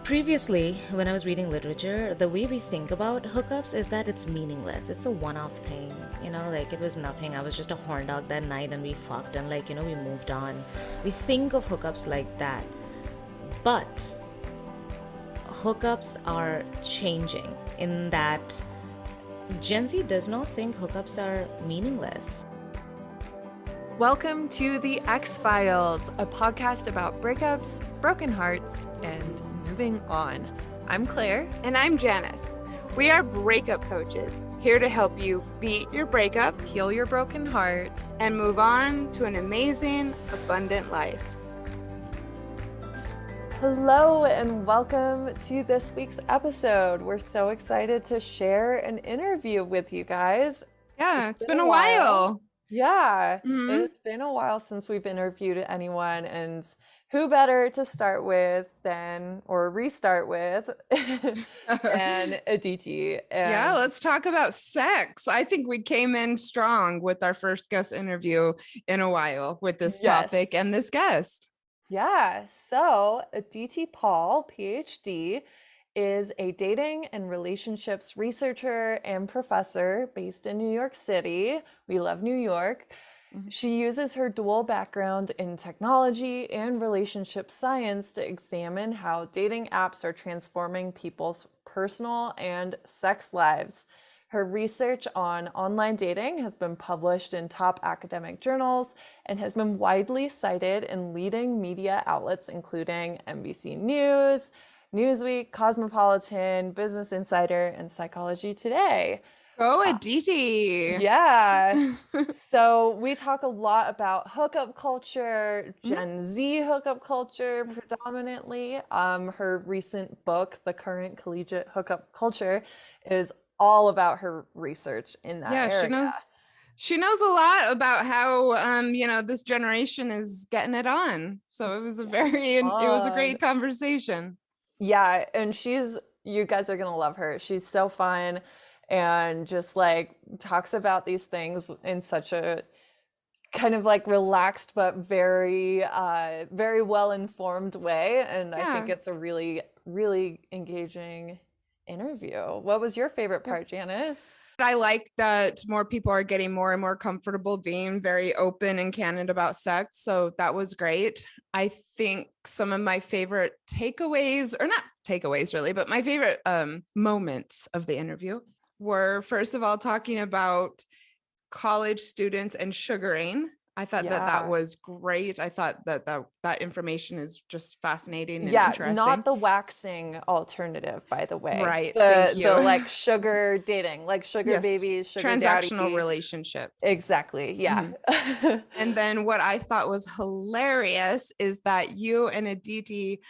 Previously, when I was reading literature, the way we think about hookups is that it's meaningless. It's a one-off thing, like it was nothing. I was just a horn dog that night and we fucked and we moved on. We think of hookups like that. But hookups are changing in that Gen Z does not think hookups are meaningless. Welcome to The X-Files, a podcast about breakups, broken hearts, and moving on. I'm Claire. And I'm Janice. We are breakup coaches, here to help you beat your breakup, Heal your broken heart, and move on to an amazing, abundant life. Hello and welcome to this week's episode. We're so excited to share an interview with you guys. Yeah, it's been a while. Yeah, It's been a while since we've interviewed anyone, and who better to start with restart with than Aditi. Yeah, let's talk about sex. I think we came in strong with our first guest interview in a while with this topic and this guest. Yeah, so Aditi Paul, PhD, is a dating and relationships researcher and professor based in New York City. We love New York. She uses her dual background in technology and relationship science to examine how dating apps are transforming people's personal and sex lives. Her research on online dating has been published in top academic journals and has been widely cited in leading media outlets including NBC News, Newsweek, Cosmopolitan, Business Insider, and Psychology Today. Oh, Aditi. Yeah. So we talk a lot about hookup culture, Gen Z hookup culture predominantly. Her recent book, The Current Collegiate Hookup Culture, is all about her research in that area. She knows a lot about how this generation is getting it on. So it was a great conversation. Yeah, and you guys are gonna love her. She's so fun and just like talks about these things in such a kind of like relaxed but very very well informed way. And I think it's a really, really engaging interview. What was your favorite part, Janice? I like that more people are getting more and more comfortable being very open and candid about sex. So that was great. I think some of my favorite takeaways, or not takeaways really, but my favorite moments of the interview were, first of all, talking about college students and sugaring. I thought that was great. I thought that information is just fascinating and interesting. Not the waxing alternative, by the way. Right. The like sugar dating, like sugar babies, sugar transactional daddy. relationships. Exactly. Yeah. And then what I thought was hilarious is that you and Aditi,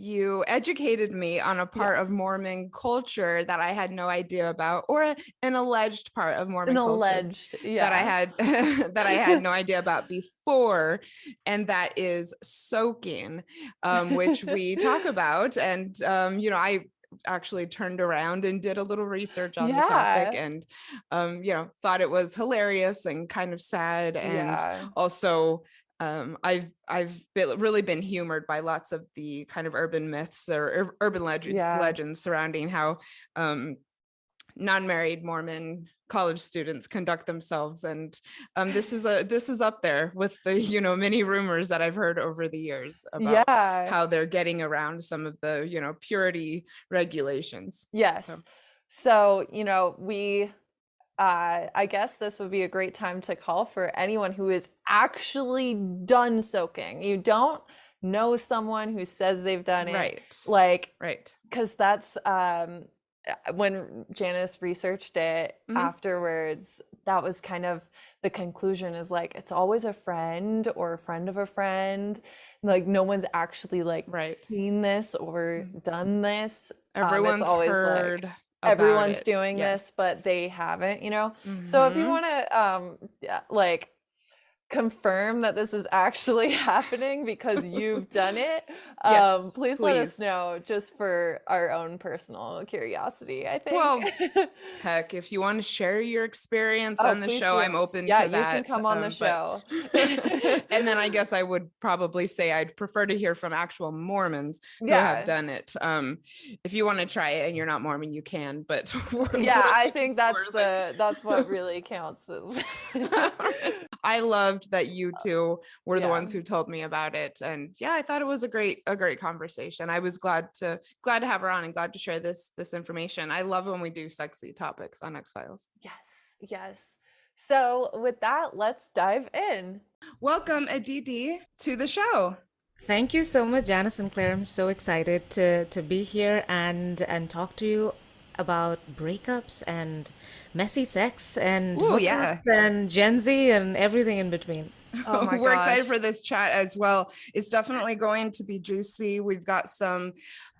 you educated me on a part of Mormon culture that I had no idea about, or an alleged part of Mormon culture that I had no idea about before, and that is soaking, which we talk about. And I actually turned around and did a little research on the topic, and thought it was hilarious and kind of sad, and also I've really been humored by lots of the kind of urban myths or urban legends surrounding how non-married Mormon college students conduct themselves, and this is up there with the many rumors that I've heard over the years about how they're getting around some of the purity regulations. Yes. So we I guess this would be a great time to call for anyone who is actually done soaking. You don't know someone who says they've done it. Right. Because that's when Janice researched it afterwards, that was kind of the conclusion, is like, it's always a friend or a friend of a friend. Like no one's actually like seen this or done this. Everyone's always heard. Like, everyone's doing this, but they haven't, So if you want to confirm that this is actually happening because you've done it, Yes, please let us please. know just for our own personal curiosity, I think. Well, heck, if you want to share your experience Oh, on the please show, I'm do. open Yeah, to you can that. come on the But show. and then I guess I would probably say I'd prefer to hear from actual Mormons who have Yeah. done it. If you want to try it and you're not Mormon, you can, but Yeah, we're I looking think for like that's what really counts is I loved that you two were the yeah. ones who told me about it. And yeah, I thought it was a great conversation. I was glad to have her on and glad to share this information. I love when we do sexy topics on X-Files. Yes, yes. So with that, let's dive in. Welcome, Aditi, to the show. Thank you so much, Janice and Claire. I'm so excited to be here and talk to you about breakups and messy sex and Oh, yeah. hookups and Gen Z and everything in between. Oh my We're excited gosh. for this chat as well. It's definitely going to be juicy. We've got some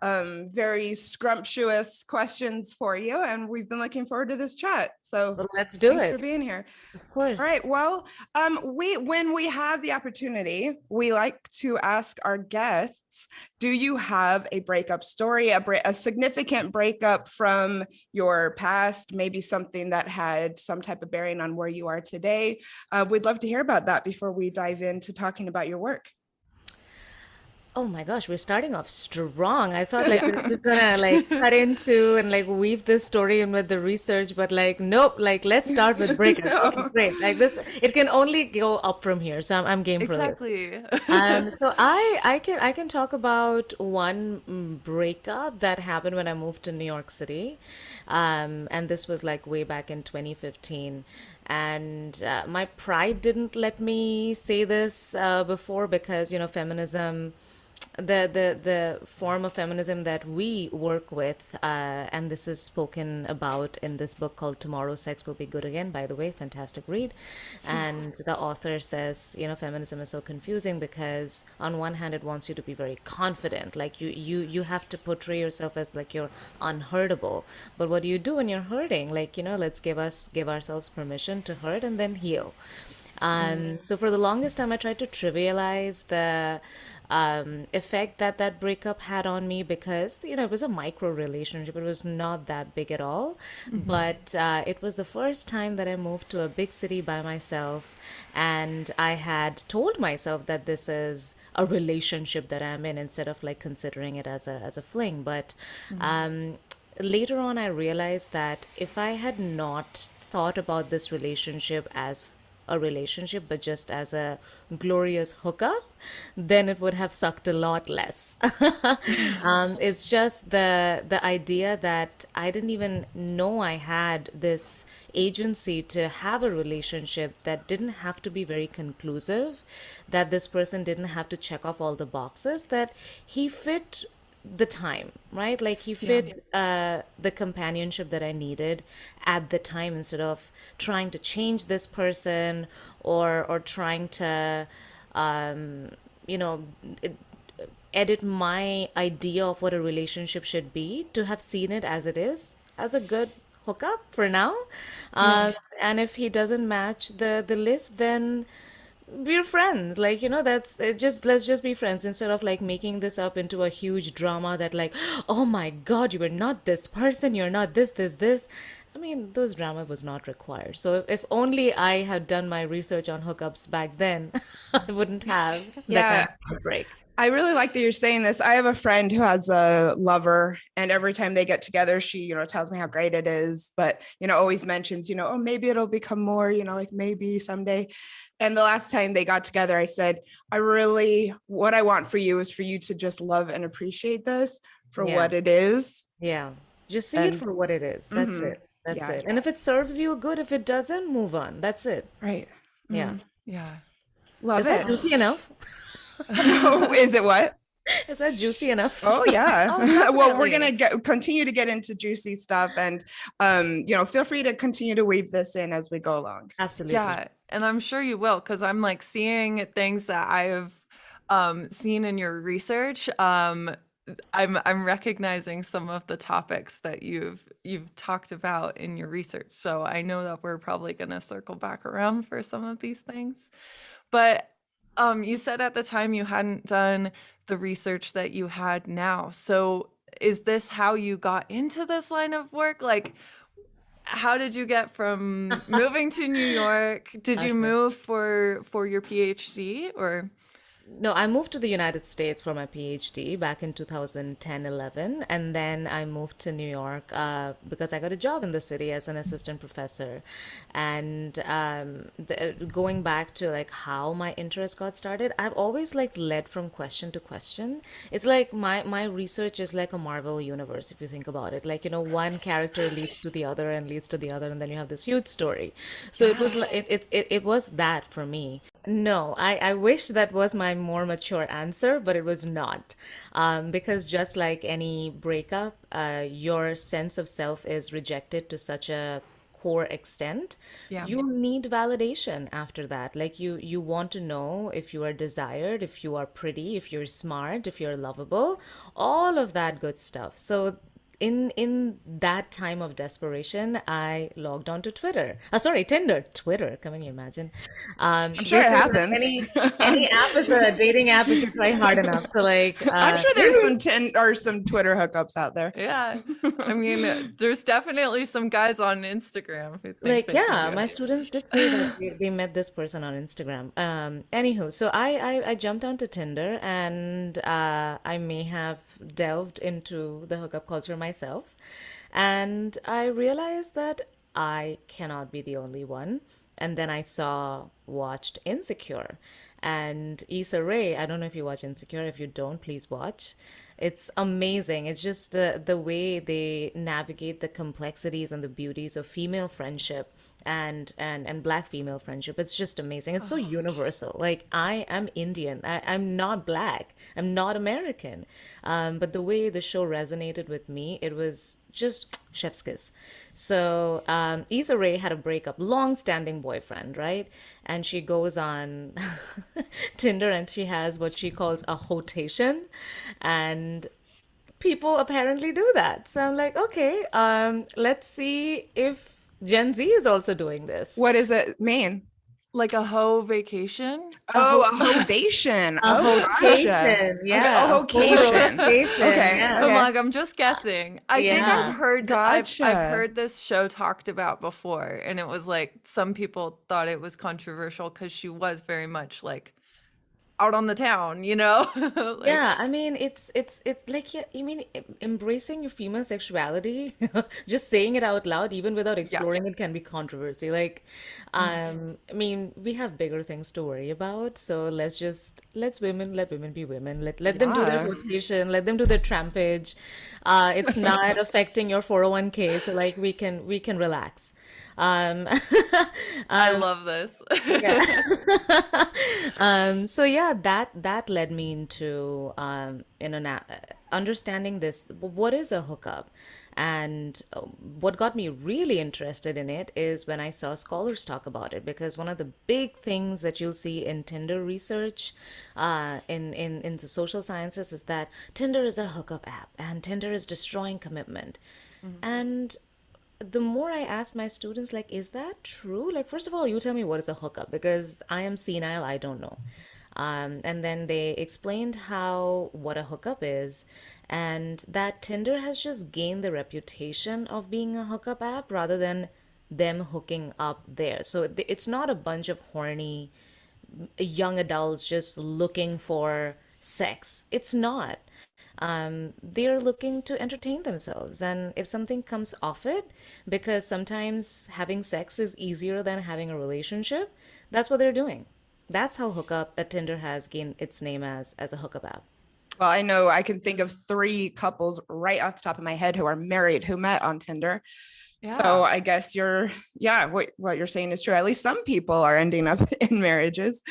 very scrumptious questions for you, and we've been looking forward to this chat. So Well, let's do thanks for it. being here. Of All course. right. Well, when we have the opportunity, we like to ask our guests, do you have a breakup story, a significant breakup from your past, maybe something that had some type of bearing on where you are today? We'd love to hear about that before we dive into talking about your work. Oh my gosh, we're starting off strong. I thought like we're just gonna like cut into and like weave this story in with the research, but like nope, like let's start with breakups. Okay, great. Like this, it can only go up from here. So I'm game for this. Exactly. So I can talk about one breakup that happened when I moved to New York City, and this was like way back in 2015, and my pride didn't let me say this before because feminism, the form of feminism that we work with, and this is spoken about in this book called Tomorrow Sex Will Be Good Again, by the way, fantastic read. And the author says, feminism is so confusing because on one hand it wants you to be very confident, like you have to portray yourself as like you're unhurtable. But what do you do when you're hurting? Like, let's give ourselves permission to hurt and then heal. So for the longest time, I tried to trivialize the effect that that breakup had on me because, it was a micro relationship. It was not that big at all. But it was the first time that I moved to a big city by myself. And I had told myself that this is a relationship that I'm in instead of like considering it as a fling. But later on, I realized that if I had not thought about this relationship as a relationship, but just as a glorious hookup, then it would have sucked a lot less. It's just the idea that I didn't even know I had this agency to have a relationship that didn't have to be very conclusive, that this person didn't have to check off all the boxes, that he fit the time, right? Like he fit the companionship that I needed at the time instead of trying to change this person or trying to, you know, edit my idea of what a relationship should be to have seen it as it is, as a good hookup for now. And if he doesn't match the list, then we're friends. Like, that's it. Just let's just be friends instead of like making this up into a huge drama that like, oh my God, you are not this person, you're not this. I mean, those drama was not required. So if only I had done my research on hookups back then, I wouldn't have that kind Yeah, of heartbreak. I really like that you're saying this. I have a friend who has a lover, and every time they get together, she, tells me how great it is, but, always mentions, oh, maybe it'll become more, like maybe someday. And the last time they got together, I said, what I want for you is for you to just love and appreciate this for Yeah. what it is. Yeah. Just see it And for what it is. That's mhm, it. That's yeah, it. And if it serves you, good. If it doesn't, move on. That's it. right. Yeah. Mhm. Yeah. Love Is that it. juicy enough? Is it what? Is that juicy enough? Oh yeah. Oh, Well, we're gonna definitely. continue to get into juicy stuff, and feel free to continue to weave this in as we go along. Absolutely. Yeah, and I'm sure you will because I'm like seeing things that I've seen in your research. I'm recognizing some of the topics that you've talked about in your research. So I know that we're probably going to circle back around for some of these things. But you said at the time you hadn't done the research that you had now. So is this how you got into this line of work? Like, how did you get from moving to New York? Did you Okay. move for your PhD or? No, I moved to the United States for my PhD back in 2010, 11, and then I moved to New York because I got a job in the city as an assistant professor. And going back to like how my interest got started, I've always like led from question to question. It's like my research is like a Marvel universe if you think about it. Like, one character leads to the other and leads to the other, and then you have this huge story. So it was Yeah. like it was that for me. No, I wish that was my more mature answer, but it was not. Because just like any breakup, your sense of self is rejected to such a core extent. Yeah. You need validation after that. Like you want to know if you are desired, if you are pretty, if you're smart, if you're lovable, all of that good stuff. So in that time of desperation, I logged on to Twitter. Sorry, Tinder. Twitter. Can you imagine? I'm sure They it say that happens. any app is a dating app if you try hard enough. So like, I'm sure there's maybe some or some Twitter hookups out there. Yeah. I mean, there's definitely some guys on Instagram who think like they can yeah, do my students did say that they met this person on Instagram. Anywho, so I jumped onto Tinder and I may have delved into the hookup culture myself, and I realized that I cannot be the only one. And then watched Insecure, and Issa Rae. I don't know if you watch Insecure. If you don't, please watch. It's amazing. It's just the way they navigate the complexities and the beauties of female friendship and black female friendship. It's just amazing. It's so universal. Like I am Indian. I'm not black. I'm not American. But the way the show resonated with me, it was just chef's kiss. So Issa Rae had a breakup, long-standing boyfriend, right? And she goes on Tinder and she has what she calls a hotation, and people apparently do that. So I'm like, okay, let's see if Gen Z is also doing this. What does it mean? like a hoe vacation. Oh, a hovation. A Oh, gotcha. hotation, Okay. yeah, Oh, a full hocation. rotation, Okay. yeah, I'm Okay. like, I'm just guessing. I think I've yeah. heard I've Gotcha. heard this show talked about before, and it was like some people thought it was controversial because she was very much like out on the town, you know? Like, Yeah, I mean, it's like yeah, you mean embracing your female sexuality, just saying it out loud, even without yeah. exploring it, can be controversy. Like, I mean, we have bigger things to worry about, so let women be women. Let them do their Yeah. rotation, let them do their trampage. It's not affecting your 401k, so like we can relax. Um, I um, love this. yeah. So yeah, that led me into understanding this. What is a hookup? And what got me really interested in it is when I saw scholars talk about it, because one of the big things that you'll see in Tinder research, in the social sciences, is that Tinder is a hookup app and Tinder is destroying commitment. And the more I ask my students, like, is that true? Like, first of all, you tell me what is a hookup because I am senile, I don't know. And then they explained how what a hookup is, and that Tinder has just gained the reputation of being a hookup app rather than them hooking up there. So it's not a bunch of horny young adults just looking for sex. It's not. They're looking to entertain themselves. And if something comes off it, because sometimes having sex is easier than having a relationship, that's what they're doing. That's how hookup at Tinder has gained its name as a hookup app. Well, I know I can think of three couples right off the top of my head who are married who met on Tinder. So Yeah. I guess yeah, what you're saying is true. At least some people are ending up in marriages.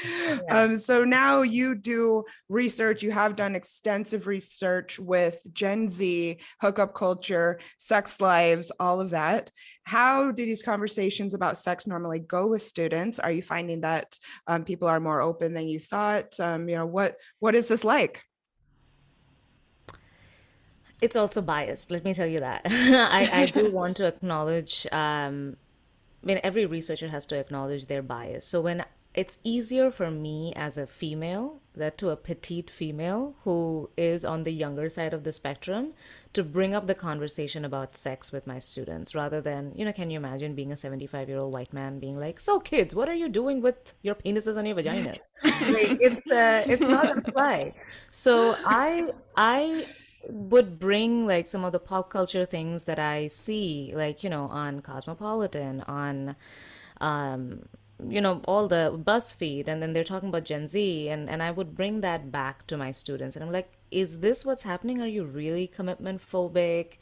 Yeah. So now you do research. You have done extensive research with Gen Z, hookup culture, sex lives, all of that. How do these conversations about sex normally go with students? Are you finding that people are more open than you thought? What is this like? It's also biased, let me tell you that. I do want to acknowledge, I mean, every researcher has to acknowledge their bias. So when it's easier for me as a female, that to a petite female who is on the younger side of the spectrum, to bring up the conversation about sex with my students rather than, can you imagine being a 75-year-old white man being like, so kids, what are you doing with your penises and your vaginas? Like it's not gonna fly. So I would bring like some of the pop culture things that I see, like, on Cosmopolitan, on all the BuzzFeed, and then they're talking about Gen Z, and I would bring that back to my students, and I'm like, is this what's happening? Are you really commitment phobic?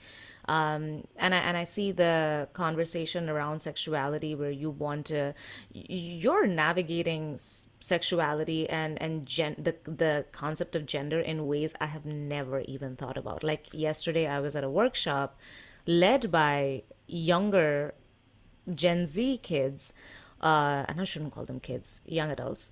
And I see the conversation around sexuality where you're navigating sexuality and the concept of gender in ways I have never even thought about. Like yesterday, I was at a workshop led by younger Gen Z kids, and I shouldn't call them kids, young adults.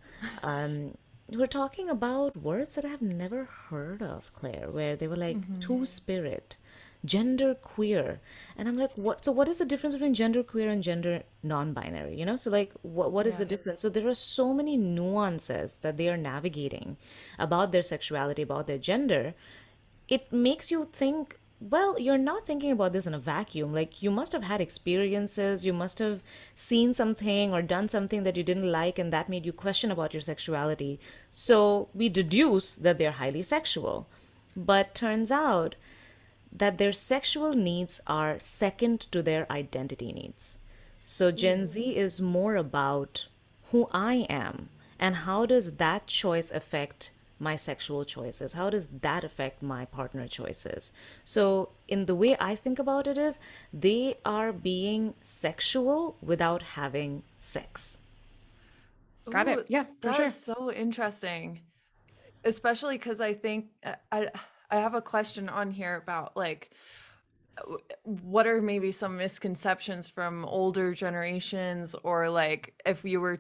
We're talking about words that I have never heard of, Claire, where they were like two spirit, gender queer. And I'm like, what? So, what is the difference between gender queer and gender non binary? So, like, what is the difference? So, there are so many nuances that they are navigating about their sexuality, about their gender. It makes you think, well, you're not thinking about this in a vacuum. Like, you must have had experiences, you must have seen something or done something that you didn't like, and that made you question about your sexuality. So we deduce that they're highly sexual. But turns out that their sexual needs are second to their identity needs. So Gen Z is more about who I am and how does that choice affect my sexual choices? How does that affect my partner choices? So, in the way I think about it is they are being sexual without having sex. Got it. Ooh, Yeah, for that sure. is so interesting, especially because I think I have a question on here about like what are maybe some misconceptions from older generations, or like if you were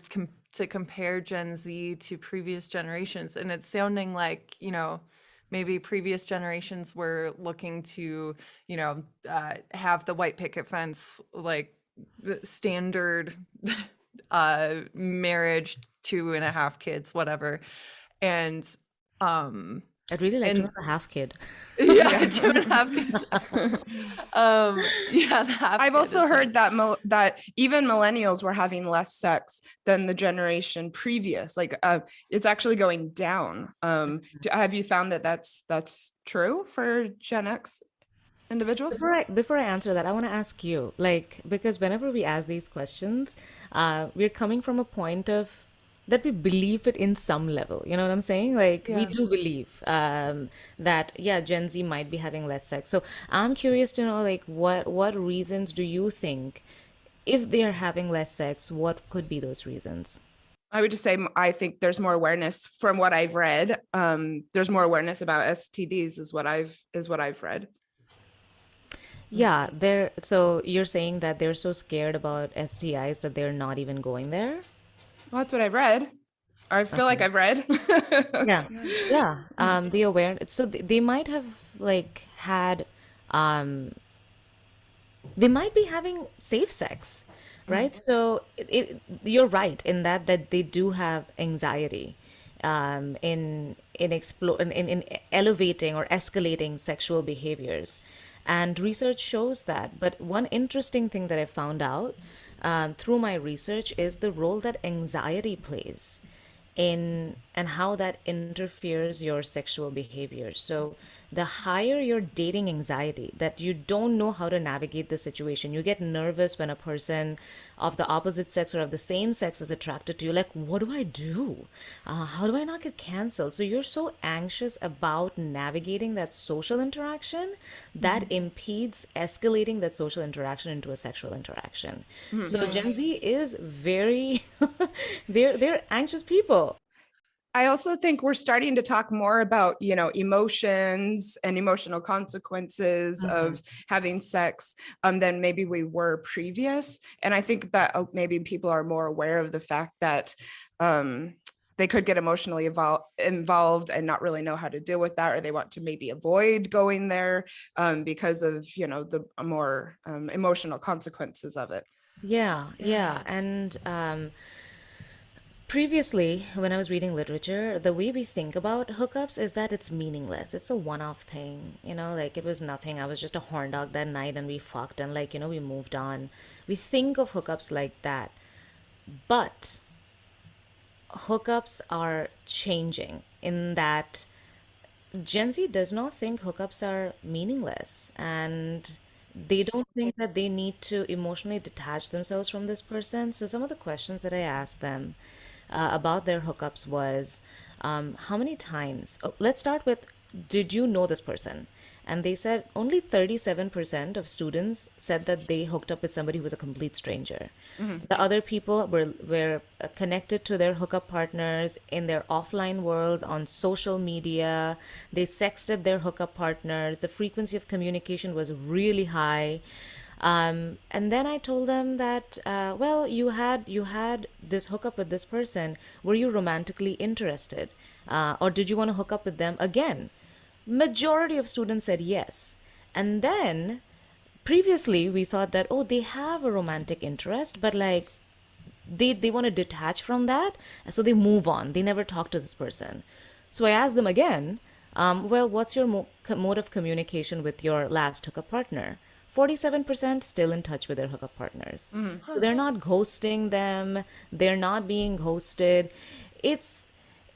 to compare Gen Z to previous generations, and it's sounding like, maybe previous generations were looking to, have the white picket fence, like standard marriage, 2.5 kids, whatever. And I'd really like to and know the half kid. yeah, 2.5 kids. Yeah, the half I've kid also is heard nice. that even millennials were having less sex than the generation previous. Like it's actually going down. Have you found that that's true for Gen X individuals? Before I answer that, I want to ask you, like, because whenever we ask these questions, we're coming from a point of that we believe it in some level. You know what I'm saying? Like, we Yeah. do believe that, yeah, Gen Z might be having less sex. So I'm curious to know, like, what reasons do you think, if they are having less sex, what could be those reasons? I would just say I think there's more awareness from what I've read. There's more awareness about STDs is what I've read. Yeah, so you're saying that they're so scared about STIs that they're not even going there? Well, that's what I've read. I feel like Okay. I've read. Yeah. Yeah. Yeah. The aware so they might have like had um they might be having safe sex, right? So you're right in that they do have anxiety in elevating or escalating sexual behaviors, and research shows that. But one interesting thing that I found out through my research is the role that anxiety plays in and how that interferes your sexual behavior. So the higher your dating anxiety, that you don't know how to navigate the situation, you get nervous when a person of the opposite sex or of the same sex is attracted to you, like, what do I do? How do I not get canceled? So you're so anxious about navigating that social interaction that impedes escalating that social interaction into a sexual interaction. So Yeah. Gen Z is very they're anxious people. I also think we're starting to talk more about, emotions and emotional consequences of having sex than maybe we were previous. And I think that maybe people are more aware of the fact that they could get emotionally involved and not really know how to deal with that, or they want to maybe avoid going there because of, the more emotional consequences of it. Yeah, Yeah. yeah. And Previously, when I was reading literature, the way we think about hookups is that it's meaningless. It's a one-off thing, like it was nothing. I was just a horn dog that night and we fucked and we moved on. We think of hookups like that. But hookups are changing in that Gen Z does not think hookups are meaningless, and they don't think that they need to emotionally detach themselves from this person. So some of the questions that I asked them about their hookups was, how many times? Oh, let's start with, did you know this person? And they said only 37% of students said that they hooked up with somebody who was a complete stranger. Mhm. The other people were connected to their hookup partners in their offline worlds on social media. They sexted their hookup partners. The frequency of communication was really high. And then I told them that, well, you had this hookup with this person. Were you romantically interested, or did you want to hook up with them again? Majority of students said yes. And then previously we thought that, oh, they have a romantic interest, but like they want to detach from that, so they move on. They never talk to this person. So I asked them again, well, what's your mode of communication with your last hookup partner? 47% still in touch with their hookup partners. Mhm. So they're not ghosting them, they're not being ghosted. it's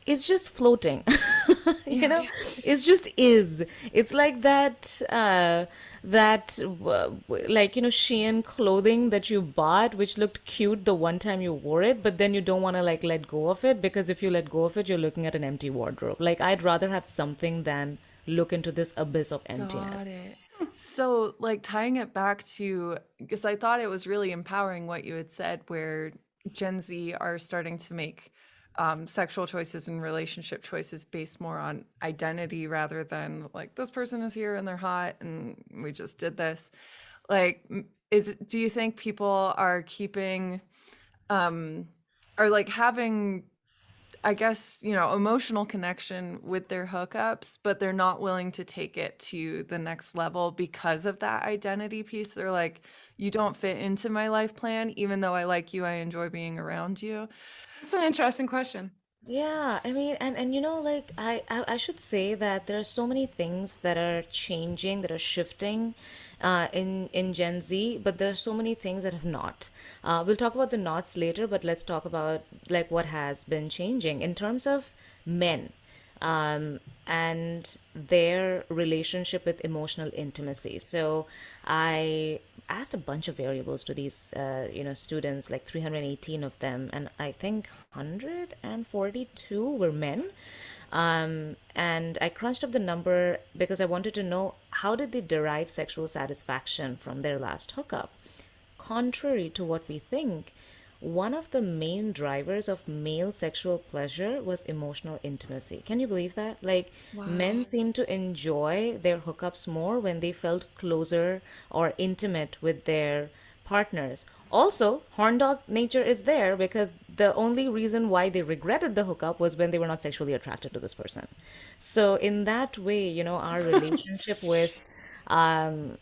it's just floating. you Yeah. know it's just is. It's like that Shein clothing that you bought, which looked cute the one time you wore it, but then you don't want to like let go of it, because if you let go of it, you're looking at an empty wardrobe. Like, I'd rather have something than look into this abyss of Got emptiness. it. So, like tying it back to, because I thought it was really empowering what you had said, where Gen Z are starting to make sexual choices and relationship choices based more on identity rather than like this person is here and they're hot and we just did this. Like, do you think people are keeping, um, or like having, I guess, emotional connection with their hookups, but they're not willing to take it to the next level because of that identity piece? They're like, you don't fit into my life plan, even though I like you, I enjoy being around you. That's an interesting question. Yeah, I mean, and like I should say that there are so many things that are changing, that are shifting in Gen Z, but there are so many things that have not. We'll talk about the nots later, but let's talk about like what has been changing in terms of men, and their relationship with emotional intimacy. So I asked a bunch of variables to these, students, like 318 of them, and I think 142 were men. And I crunched up the number because I wanted to know, how did they derive sexual satisfaction from their last hookup? Contrary to what we think, one of the main drivers of male sexual pleasure was emotional intimacy. Can you believe that? Like, men Wow. seem to enjoy their hookups more when they felt closer or intimate with their partners. Also, horn dog nature is there, because the only reason why they regretted the hookup was when they were not sexually attracted to this person. So, in that way, our relationship with um,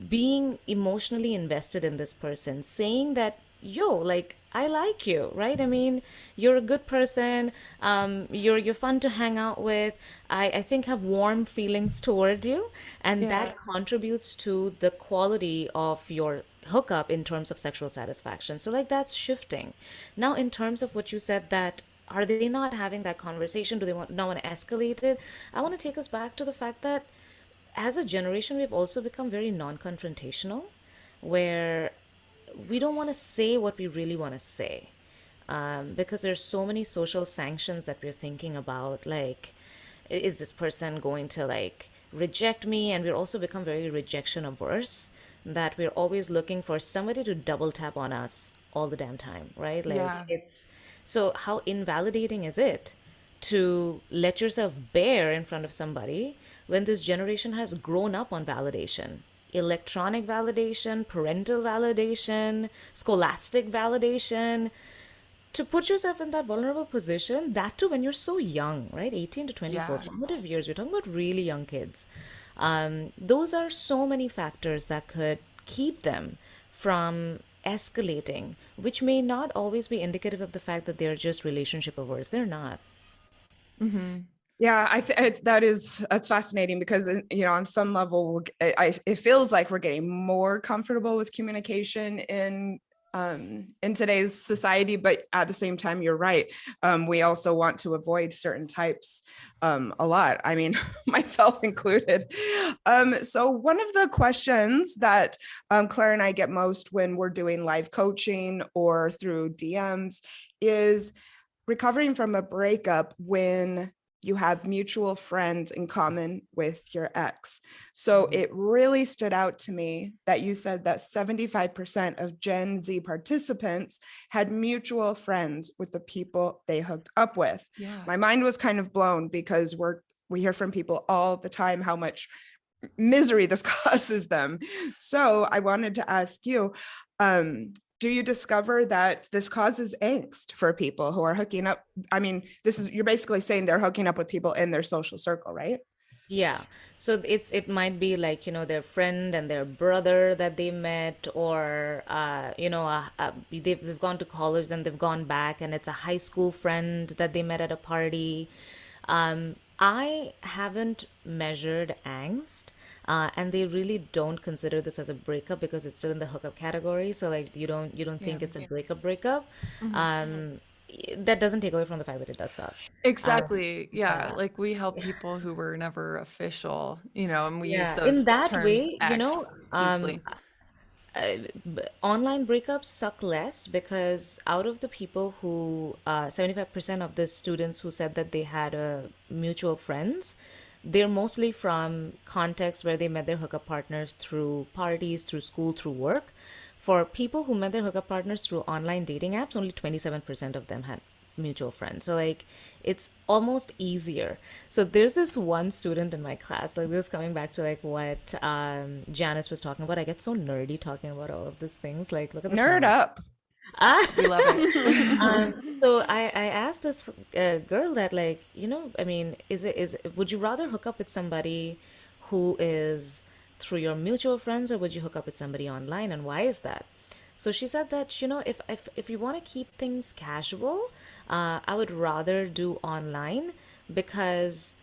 being emotionally invested in this person, saying that, yo, like, I like you, right? I mean, you're a good person. You're fun to hang out with. I think have warm feelings toward you, and Yeah. that contributes to the quality of your hookup in terms of sexual satisfaction. So like, that's shifting. Now, in terms of what you said, that are they not having that conversation? Do they not want to escalate it? I want to take us back to the fact that as a generation, we've also become very non-confrontational, where we don't want to say what we really want to say, because there's so many social sanctions that we're thinking about, like, is this person going to like reject me? And we're also become very rejection averse, that we're always looking for somebody to double tap on us all the damn time, right? Like, Yeah. it's so, how invalidating is it to let yourself bare in front of somebody when this generation has grown up on validation? Electronic validation, parental validation, scholastic validation. To put yourself in that vulnerable position, that too when you're so young, right? 18 to 24, Yeah. formative years, we're talking about really young kids. Those are so many factors that could keep them from escalating, which may not always be indicative of the fact that they're just relationship averse. They're not. Yeah, that's fascinating because on some level, it feels like we're getting more comfortable with communication in today's society, but at the same time, you're right. We also want to avoid certain types a lot. I mean, myself included. So one of the questions that Claire and I get most when we're doing live coaching or through DMs is recovering from a breakup when you have mutual friends in common with your ex. So it really stood out to me that you said that 75% of Gen Z participants had mutual friends with the people they hooked up with. Yeah. My mind was kind of blown because we hear from people all the time how much misery this causes them. So I wanted to ask you, do you discover that this causes angst for people who are hooking up? I mean, you're basically saying they're hooking up with people in their social circle, right? Yeah. So it might be like, their friend and their brother that they met, or they've gone to college, then they've gone back, and it's a high school friend that they met at a party. I haven't measured angst, and they really don't consider this as a breakup because it's still in the hookup category. So like you don't think it's a breakup. That doesn't take away from the fact that it does suck. Exactly. Yeah. Like we help people who were never official, and we use Yeah, in those that terms way, X loosely. online breakups suck less because out of the people who 75% of the students who said that they had mutual friends, they're mostly from contexts where they met their hookup partners through parties, through school, through work. For people who met their hookup partners through online dating apps, only 27% of them had mutual friends. So like it's almost easier. So there's this one student in my class, like this coming back to like what Janice was talking about. I get so nerdy talking about all of these things. Like look at this Nerd one. up. We love it. So I asked this girl that like, I mean, would you rather hook up with somebody who is through your mutual friends, or would you hook up with somebody online, and why is that? So she said that, if you want to keep things casual, I would rather do online because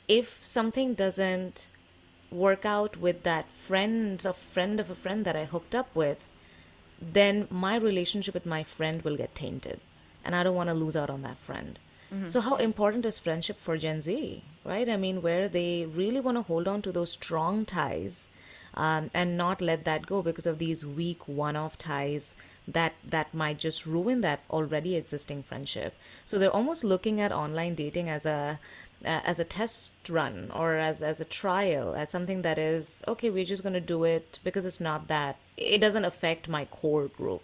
if something doesn't work out with that friend of a friend that I hooked up with, then my relationship with my friend will get tainted. And I don't want to lose out on that friend. So, how important is friendship for Gen Z, right? I mean, where they really want to hold on to those strong ties and not let that go because of these weak one-off ties that might just ruin that already existing friendship. So they're almost looking at online dating as a test run, or as a trial, as something that is okay. We're just going to do it because it doesn't affect my core group.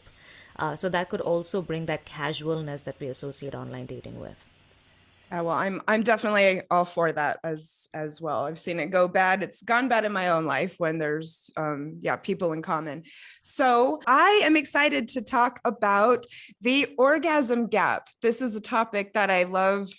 So that could also bring that casualness that we associate online dating with. Well, I'm definitely all for that as well. I've seen it go bad. It's gone bad in my own life when there's people in common. So I am excited to talk about the orgasm gap. This is a topic that I love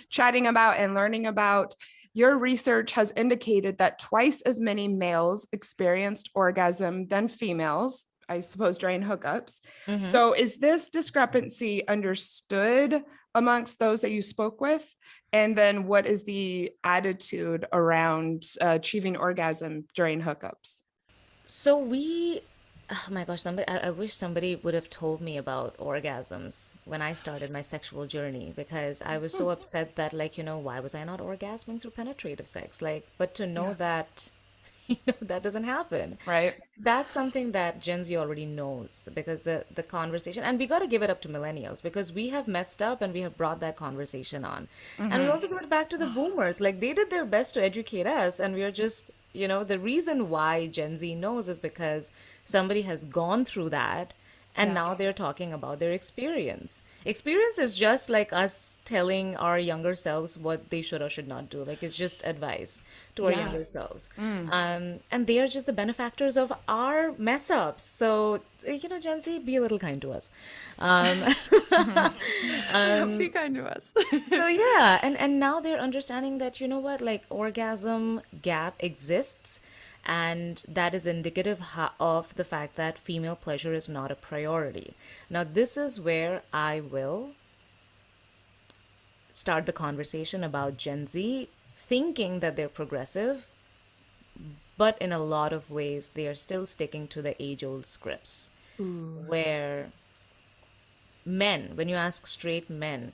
chatting about and learning about. Your research has indicated that twice as many males experienced orgasm than females, I suppose, during hookups. So is this discrepancy understood amongst those that you spoke with? And then what is the attitude around achieving orgasm during hookups? So oh my gosh, I wish somebody would have told me about orgasms when I started my sexual journey, because I was so upset that like, why was I not orgasming through penetrative sex? Like, but to know that that doesn't happen. Right. That's something that Gen Z already knows, because the conversation, and we got to give it up to millennials because we have messed up and we have brought that conversation on. And we also give it back to the boomers. Like they did their best to educate us, and we are just, the reason why Gen Z knows is because somebody has gone through that, and now they're talking about their experience. Experience is just like us telling our younger selves what they should or should not do. Like it's just advice to our younger selves. And they are just the benefactors of our mess ups. So, Gen Z, be a little kind to us. Be kind to us. So yeah, and now they're understanding that, like orgasm gap exists, And that is indicative of the fact that female pleasure is not a priority. Now, this is where I will start the conversation about Gen Z thinking that they're progressive, but in a lot of ways, they are still sticking to the age old scripts Ooh. where men, when you ask straight men,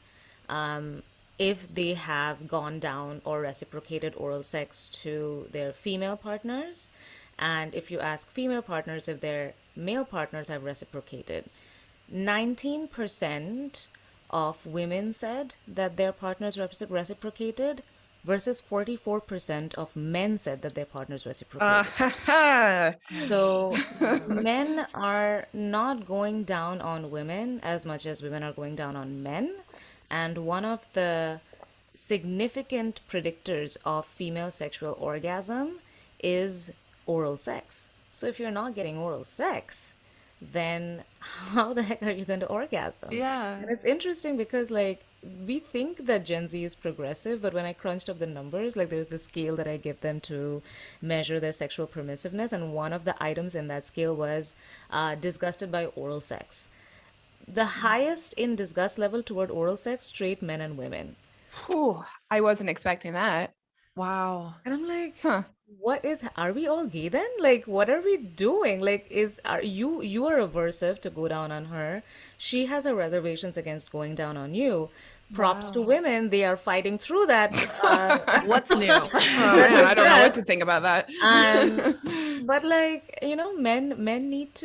if they have gone down or reciprocated oral sex to their female partners, and if you ask female partners if their male partners have reciprocated, 19% of women said that their partners reciprocated versus 44% of men said that their partners reciprocated. So men are not going down on women as much as women are going down on men. And one of the significant predictors of female sexual orgasm is oral sex. So if you're not getting oral sex, then how the heck are you going to orgasm? Yeah. And it's interesting because, like, we think that Gen Z is progressive, but when I crunched up the numbers, like, there's this scale that I give them to measure their sexual permissiveness, and one of the items in that scale was disgusted by oral sex. The highest in disgust level toward oral sex, straight men and women. Whew, I wasn't expecting that. Wow. And I'm like, Huh. what is, are we all gay then? Like, what are we doing? Like, are you are aversive to go down on her. She has her reservations against going down on you. Props to Wow. women, they are fighting through that. What's new? Oh man, I don't know what to Yes. think about that. But like, you know, men need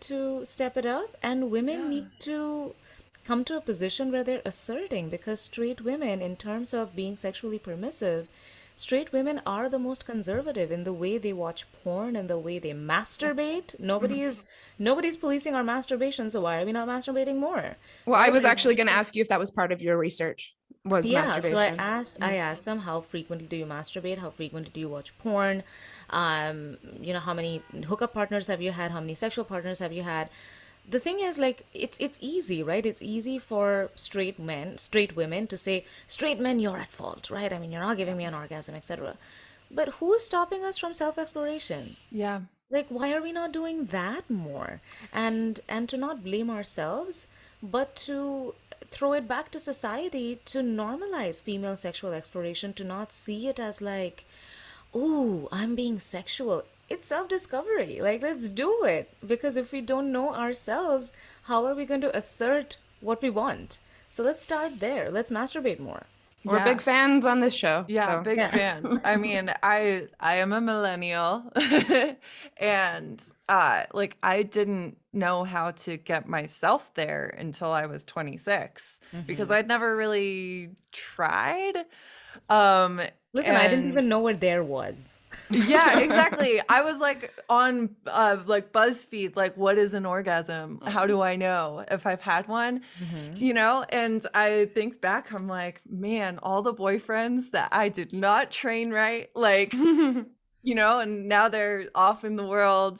to step it up, and women Yeah. need to come to a position where they're asserting, because straight women, in terms of being sexually permissive, straight women are the most conservative in the way they watch porn and the way they masturbate. Nobody's policing our masturbation, so why are we not masturbating more? Well, I Right? was Like, actually going to ask you if that was part of your research, was yeah, so masturbation. I asked them, how frequently do you masturbate? How frequently do you watch porn? You know, how many hookup partners have you had? How many sexual partners have you had? The thing is, like, it's easy, right? It's easy for straight women to say, straight men, you're at fault, right? I mean, you're not giving me an orgasm, etc. But who's stopping us from self-exploration? Yeah. Like, why are we not doing that more? And to not blame ourselves, but to throw it back to society to normalize female sexual exploration, to not see it as like, oh, I'm being sexual. It's self-discovery. Like, let's do it. Because if we don't know ourselves, how are we going to assert what we want? So let's start there. Let's masturbate more. We're Yeah. big fans on this show. Yeah, So. big Yeah. fans. I mean, I am a millennial and like I didn't know how to get myself there until I was 26 because I'd never really tried. Listen, I didn't And even know what there was. yeah, exactly. I was like on like BuzzFeed, like what is an orgasm? How do I know if I've had one? You know, and I think back, I'm like, man, all the boyfriends that I did not train right, like, you know, and now they're off in the world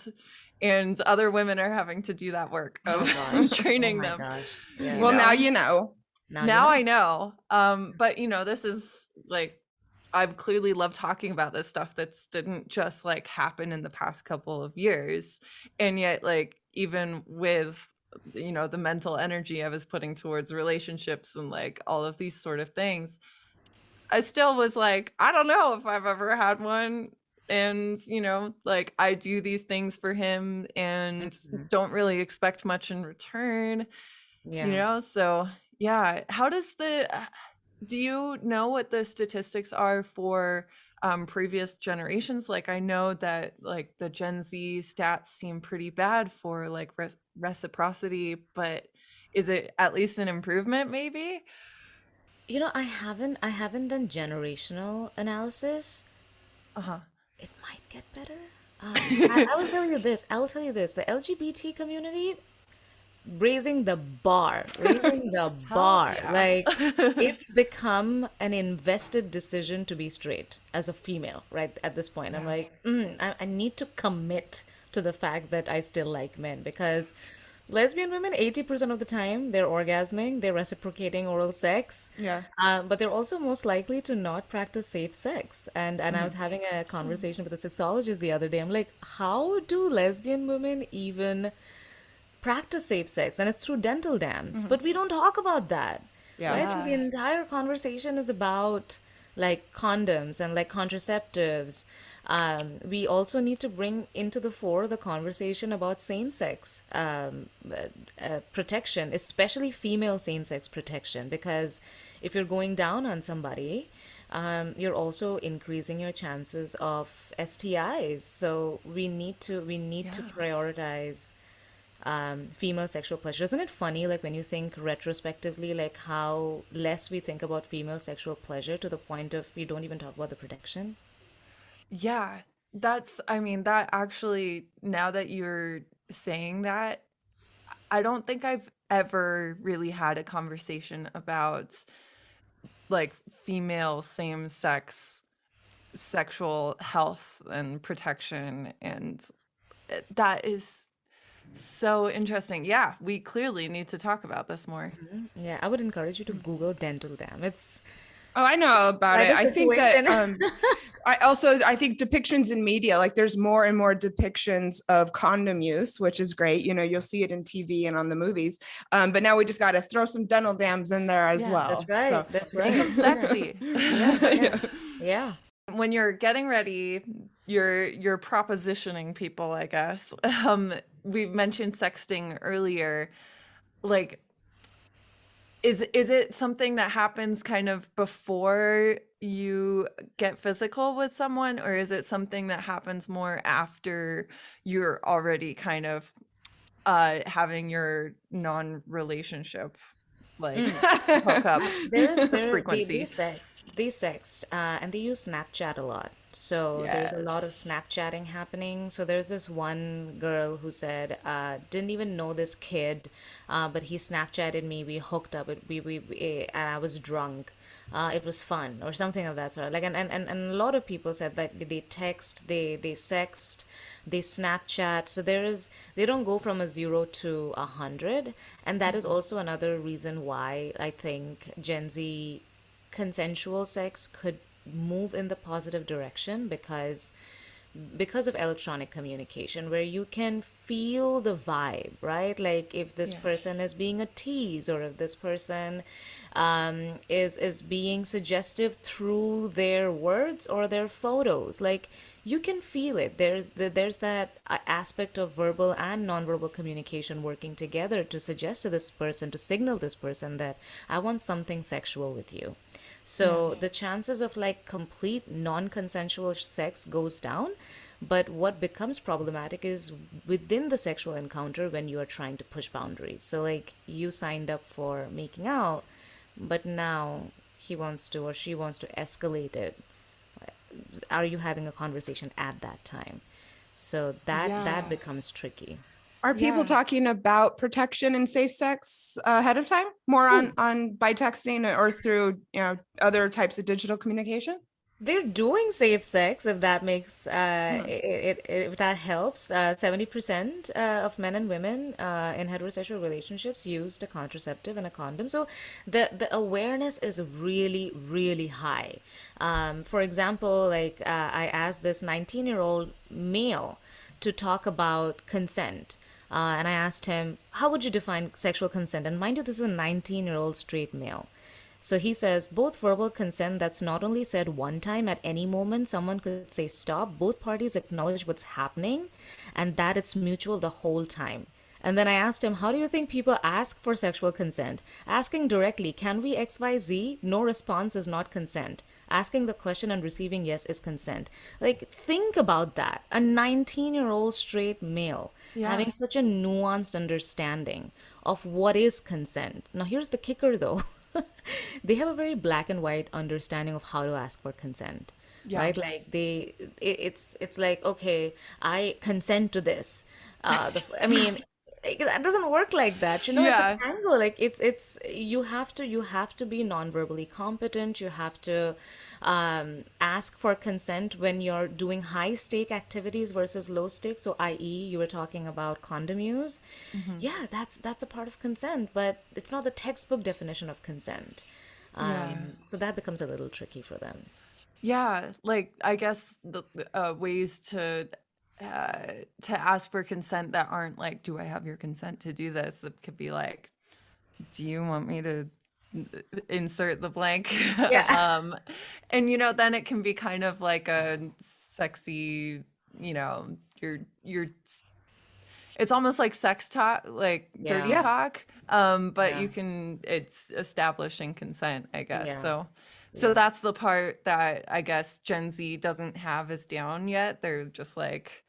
and other women are having to do that work of training Oh my them. gosh. you Yeah. Well, now know? you know. Now Now you know. I know. But you know, this is like I've clearly loved talking about this stuff that's didn't just like happen in the past couple of years. And yet, like, even with, you know, the mental energy I was putting towards relationships and like all of these sort of things, I still was like, I don't know if I've ever had one. And, you know, like I do these things for him and don't really expect much in return, Yeah. you know? So, yeah. How does do you know what the statistics are for previous generations? Like, I know that like the Gen Z stats seem pretty bad for like reciprocity, but is it at least an improvement maybe? You know, I haven't done generational analysis. Uh-huh. It might get better. I will tell you this. I will tell you this. The LGBT community raising the bar, raising the bar. yeah. Like, it's become an invested decision to be straight as a female, right? At this point, I'm like, I need to commit to the fact that I still like men, because lesbian women, 80% of the time, they're orgasming, they're reciprocating oral sex, Yeah. but they're also most likely to not practice safe sex. And I was having a conversation with a sexologist the other day. I'm like, how do lesbian women even practice safe sex? And it's through dental dams, but we don't talk about that, Yeah. right? So the Yeah. entire conversation is about like condoms and like contraceptives. We also need to bring into the fore the conversation about same-sex protection, especially female same-sex protection, because if you're going down on somebody, you're also increasing your chances of STIs. So we need to Yeah. prioritize female sexual pleasure. Isn't it funny, like when you think retrospectively, like how less we think about female sexual pleasure to the point of we don't even talk about the protection? Yeah. I mean, that actually, now that you're saying that, I don't think I've ever really had a conversation about like female same sex sexual health and protection. And that is so interesting. Yeah, we clearly need to talk about this more. Yeah, I would encourage you to Google dental dam. It's Oh, I know all about quite it. a I think that situation. I think depictions in media, like there's more and more depictions of condom use, which is great. You know, you'll see it in TV and on the movies. But now we just got to throw some dental dams in there as Yeah, That's well. right. So That's make right. them Yeah. sexy. Yeah. Yeah. yeah. Yeah. When you're getting ready, you're propositioning people, I guess. We mentioned sexting earlier. Like, is it something that happens kind of before you get physical with someone, or is it something that happens more after you're already kind of having your non-relationship like hookup They frequency? sext, and they use Snapchat a lot. So there's a lot of Yes. Snapchatting happening. So there's this one girl who said, didn't even know this kid, but he Snapchatted me. We hooked up. And I was drunk. It was fun or something of that sort. Like, and a lot of people said that they text, they sext, they Snapchat. So they don't go from a 0 to 100. And that is Mhm. also another reason why I think Gen Z consensual sex could move in the positive direction, because of electronic communication, where you can feel the vibe, right? Like if this Yeah. person is being a tease, or if this person is being suggestive through their words or their photos, like you can feel it. There's that aspect of verbal and nonverbal communication working together to suggest to this person, to signal this person that I want something sexual with you. Yeah. So the chances of like complete non-consensual sex goes down. But what becomes problematic is within the sexual encounter when you are trying to push boundaries. So like you signed up for making out, but now he wants to or she wants to escalate it. Are you having a conversation at that time? So that Yeah. becomes tricky. Are people Yeah. talking about protection and safe sex ahead of time? More on by texting or through, other types of digital communication? They're doing safe sex, if that makes Hmm. if that helps. 70% of men and women in heterosexual relationships used a contraceptive and a condom. So the awareness is really, really high. For example, like I asked this 19-year-old male to talk about consent. And I asked him, how would you define sexual consent? And mind you, this is a 19-year-old straight male. So he says both verbal consent that's not only said one time at any moment, someone could say stop, both parties acknowledge what's happening and that it's mutual the whole time. And then I asked him, how do you think people ask for sexual consent? Asking directly, can we XYZ? No response is not consent. Asking the question and receiving yes is consent. Like, think about that. A 19-year-old straight male Yeah. having such a nuanced understanding of what is consent. Now, here's the kicker though. They have a very black and white understanding of how to ask for consent, Yeah. right? Like it's like, okay, I consent to this. I mean, like, that doesn't work like that. It's a Yeah. tango. Like it's you have to be non-verbally competent. You have to ask for consent when you're doing high stake activities versus low stake. So, i.e., you were talking about condom use. Hmm. Yeah, that's a part of consent, but it's not the textbook definition of consent. Yeah. So that becomes a little tricky for them. Yeah, like I guess the ways to ask for consent that aren't like, "Do I have your consent to do this?" It could be like, "Do you want me to insert the blank?" Yeah. um, and then it can be kind of like a sexy, you know, you're it's almost like sex talk, like dirty Yeah. Yeah. talk. But Yeah. it's establishing consent, I guess. Yeah. So Yeah. that's the part that I guess Gen Z doesn't have as down yet. They're just like,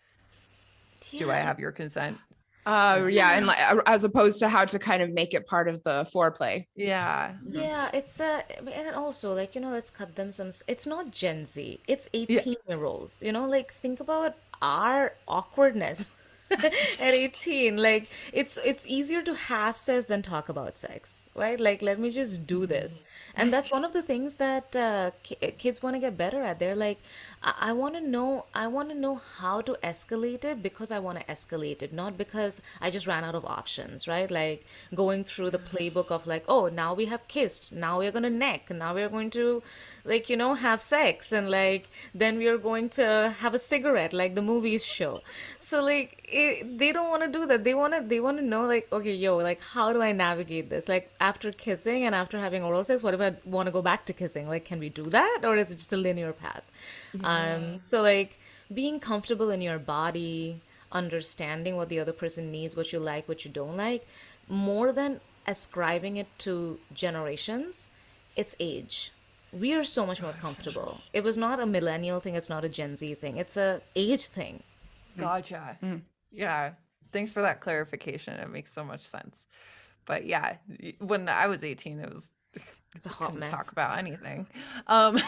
do I Yeah, have your it's consent? Yeah, yeah. and like as opposed to how to kind of make it part of the foreplay. Yeah. Mhm. Yeah, it's and also like, let's cut them some it's not Gen Z. It's Yeah. 18-year-olds. Like think about our awkwardness at 18. Like it's easier to have sex than talk about sex, right? Like let me just do Mhm. this. And that's one of the things that kids want to get better at. They're like, I want to know how to escalate it because I want to escalate it, not because I just ran out of options, right? Like going through the playbook of like, oh, now we have kissed, now we're gonna neck, now we're going to like, have sex, and like then we are going to have a cigarette like the movies show. So like they don't want to do that. They want to know like, okay, yo, like how do I navigate this? Like after kissing and after having oral sex, what if I want to go back to kissing? Like can we do that, or is it just a linear path? Yeah. So like being comfortable in your body, understanding what the other person needs, what you like, what you don't like, more than ascribing it to generations, it's age. We are so much more Gotcha. comfortable. It was not a millennial thing, it's not a Gen Z thing. It's a age thing. Gotcha. Mhm. Yeah. Thanks for that clarification. It makes so much sense. But yeah, when I was 18, it was It's a hot couldn't talk mess. about anything. Um,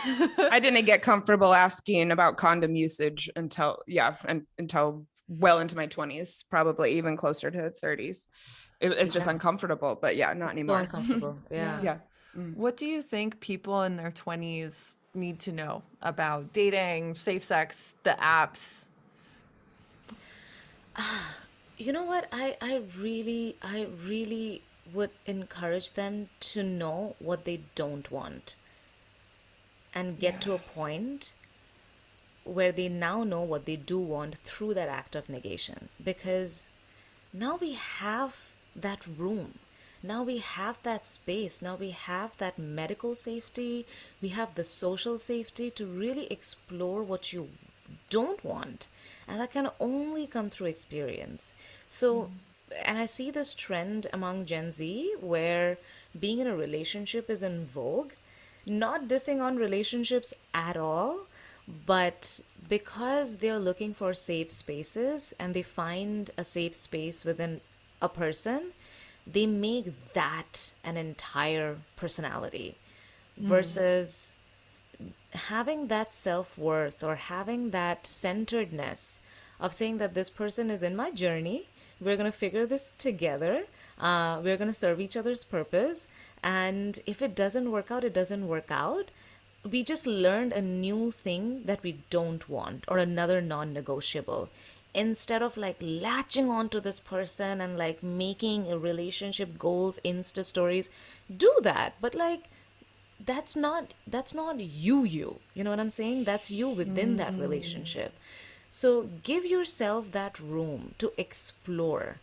I didn't get comfortable asking about condom usage until until well into my 20s, probably even closer to 30s. It's just Yeah. uncomfortable, but yeah, not So anymore. uncomfortable. Yeah. yeah. Yeah. Mm. What do you think people in their 20s need to know about dating, safe sex, the apps? You know what? I really would encourage them to know what they don't want and get Yeah. to a point where they now know what they do want through that act of negation. Because now we have that room. Now we have that space. Now we have that medical safety. We have the social safety to really explore what you don't want. And that can only come through experience. So, and I see this trend among Gen Z where being in a relationship is in vogue, not dissing on relationships at all, but because they're looking for safe spaces and they find a safe space within a person, they make that an entire personality Mm. versus having that self worth or having that centeredness of saying that this person is in my journey. We're going to figure this together. We're going to serve each other's purpose. And if it doesn't work out, it doesn't work out. We just learned a new thing that we don't want or another non negotiable. Instead of like latching on to this person and like making a relationship goals, Insta stories, do that. But like, that's not you know what I'm saying? That's you within that Mm. relationship. So give yourself that room to explore,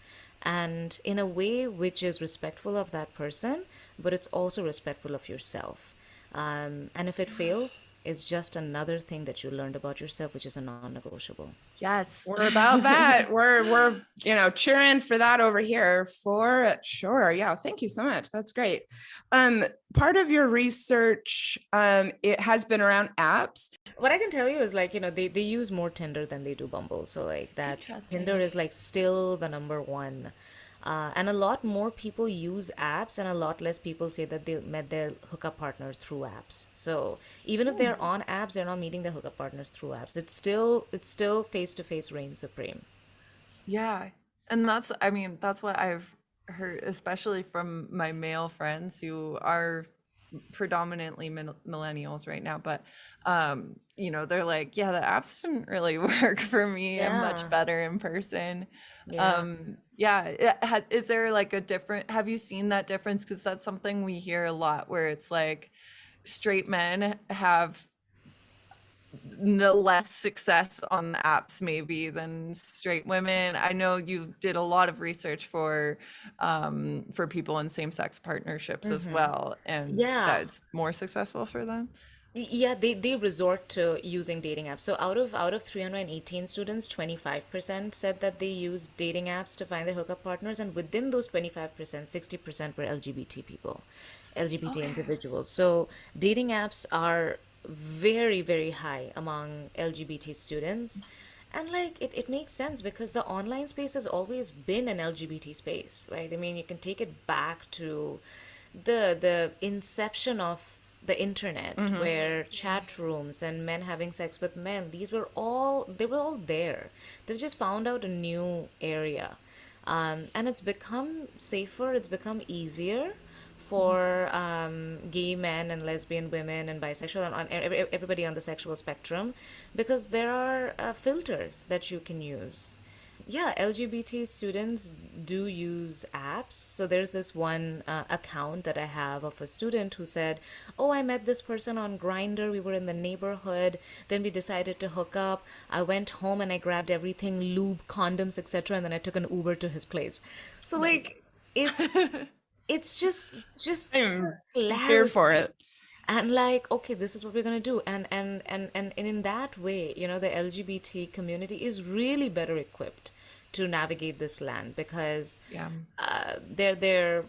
and in a way which is respectful of that person, but it's also respectful of yourself. And if it fails, it's just another thing that you learned about yourself, which is a non-negotiable. Yes. We're about that. We're cheering for that over here for sure. Yeah, thank you so much. That's great. Part of your research, it has been around apps. What I can tell you is like, they use more Tinder than they do Bumble. So like that's Interesting. Tinder is like still the number one. And a lot more people use apps, and a lot less people say that they met their hookup partner through apps. So even if Hmm. they're on apps, they're not meeting their hookup partners through apps. It's still face to face reigns supreme. Yeah. And that's, I mean, that's what I've heard, especially from my male friends who are predominantly millennials right now. But, they're like, yeah, the apps didn't really work for me. I'm much Yeah, better in person. yeah. Yeah. Is there like a different, have you seen that difference? Because that's something we hear a lot where it's like straight men have no less success on the apps maybe than straight women. I know you did a lot of research for people in same-sex partnerships as Mm-hmm. well, and Yeah. that it's more successful for them. Yeah, they resort to using dating apps. So out of 318 students, 25% said that they use dating apps to find their hookup partners, and within those 25%, 60% were LGBT people, LGBT Okay. individuals. So dating apps are very, very high among LGBT students. And like it makes sense because the online space has always been an LGBT space, right? I mean, you can take it back to the inception of the internet, Hmm. where chat rooms and men having sex with men, they were all there. They've just found out a new area. And it's become safer, it's become easier for gay men and lesbian women and bisexual and everybody on the sexual spectrum, because there are filters that you can use. Yeah, LGBT students do use apps. So there's this one account that I have of a student who said, "Oh, I met this person on Grindr. We were in the neighborhood. Then we decided to hook up. I went home and I grabbed everything, lube, condoms, etc. And then I took an Uber to his place." So Nice. like, it's just I'm here clarity. for it. And like, okay, this is what we're gonna do. And in that way, the LGBT community is really better equipped to navigate this land, because Yeah. their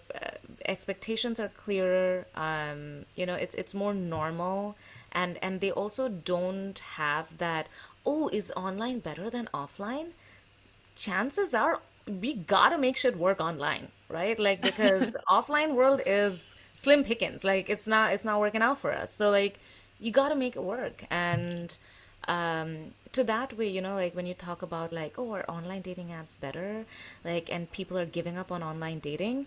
expectations are clearer. It's more normal, and they also don't have that, oh, is online better than offline? Chances are we gotta make shit work online, right? Like, because offline world is slim pickings. Like, it's not working out for us. So like, you gotta make it work. And to that way, like when you talk about like, oh, are online dating apps better? Like, and people are giving up on online dating,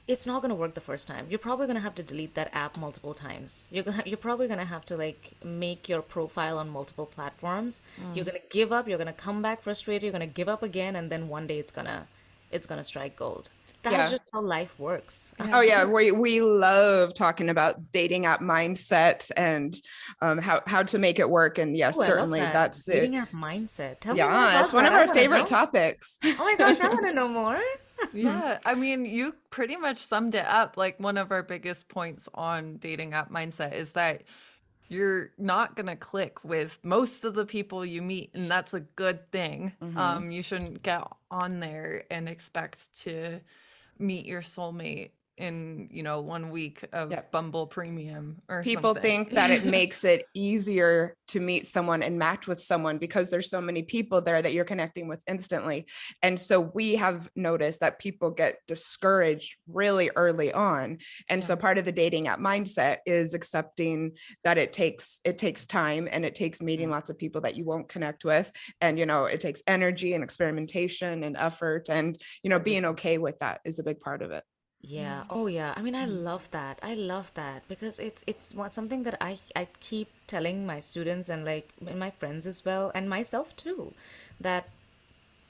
it's not going to work the first time. You're probably going to have to delete that app multiple times. You're probably going to have to like make your profile on multiple platforms. You're going to give up, you're going to come back frustrated, you're going to give up again, and then one day it's going to strike gold. That's Yeah. just how life works. Yeah. Oh yeah, we love talking about dating app mindset and how to make it work. And yes, Oh, I love certainly that. that's it. Dating app mindset. Tell me more Yeah, it's about one that. of I our want to favorite know. topics. Oh my gosh, I want to know more. Yeah, I mean, you pretty much summed it up. Like, one of our biggest points on dating app mindset is that you're not going to click with most of the people you meet, and that's a good thing. Hmm. You shouldn't get on there and expect to meet your soulmate in 1 week of Yep. Bumble Premium or People something. think that it makes it easier to meet someone and match with someone because there's so many people there that you're connecting with instantly. And so we have noticed that people get discouraged really early on. And Yeah. so part of the dating app mindset is accepting that it takes time, and it takes meeting lots of people that you won't connect with. And it takes energy and experimentation and effort, and being okay with that is a big part of it. Yeah. Oh, yeah. I mean, I love that. I love that because something that I keep telling my students and like my friends as well, and myself too, that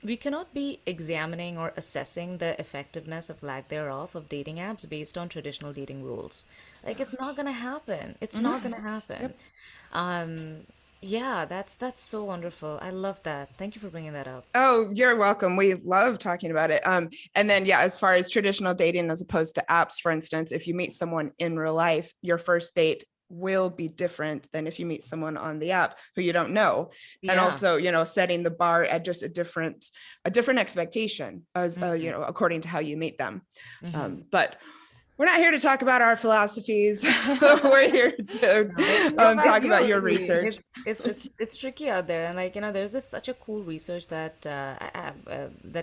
we cannot be examining or assessing the effectiveness of lack thereof of dating apps based on traditional dating rules. Like, it's not gonna happen. It's not gonna happen. Yep. Um, yeah, that's so wonderful. I love that. Thank you for bringing that up. Oh, you're welcome. We love talking about it. And then yeah, as far as traditional dating as opposed to apps, for instance, if you meet someone in real life, your first date will be different than if you meet someone on the app who you don't know. And Yeah. also, setting the bar at just a different expectation as according to how you meet them. But we're not here to talk about our philosophies. We're here to No, no, but talk about your seriously, research. it's tricky out there, and like there's such a cool research that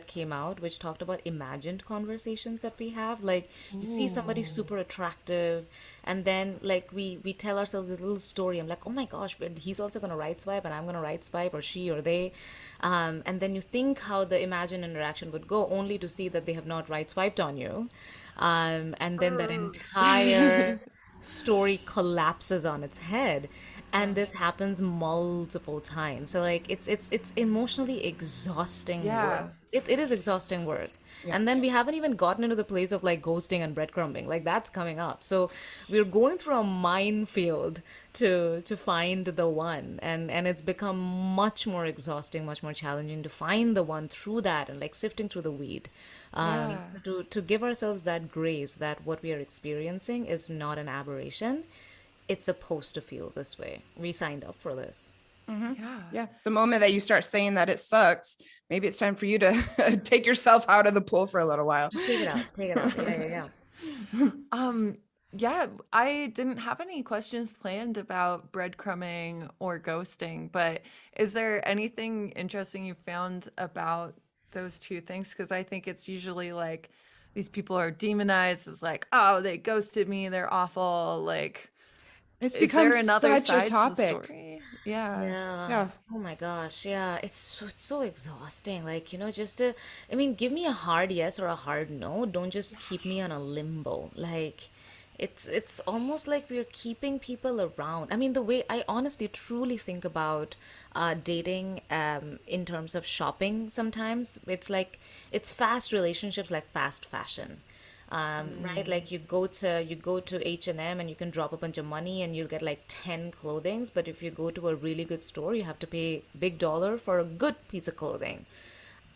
came out, which talked about imagined conversations that we have. Like, you see somebody super attractive, and then like we tell ourselves this little story. I'm like, oh my gosh, but he's also gonna right swipe and I'm gonna right swipe, or she or they. And then you think how the imagined interaction would go, only to see that they have not right swiped on you. And then that entire story collapses on its head. And this happens multiple times. So like it's emotionally exhausting work. Yeah. It is exhausting work. Yeah. And then we haven't even gotten into the place of like ghosting and breadcrumbing. Like that's coming up. So we're going through a minefield to find the one. And it's become much more exhausting, much more challenging to find the one through that, and like sifting through the weed. Yeah. So to give ourselves that grace that what we are experiencing is not an aberration. It's supposed to feel this way. We signed up for this. Yeah. Yeah. The moment that you start saying that it sucks, maybe it's time for you to take yourself out of the pool for a little while. Just take it out. Take it out. Yeah. Yeah, I didn't have any questions planned about breadcrumbing or ghosting, but is there anything interesting you found about those two things? Because I think it's usually like these people are demonized as like, oh, they ghosted me, they're awful. Like, It's is become there another such a side to the topic. story? Yeah. Yeah. Yeah. Oh my gosh. Yeah. It's so exhausting. Like, just to, I mean, give me a hard yes or a hard no. Don't just keep me on a limbo. Like, it's almost like we're keeping people around. I mean, the way I honestly truly think about dating in terms of shopping sometimes, it's like it's fast relationships like fast fashion. Right, like you go to H&M and you can drop a bunch of money and you'll get like 10 clothings, but if you go to a really good store you have to pay big dollar for a good piece of clothing.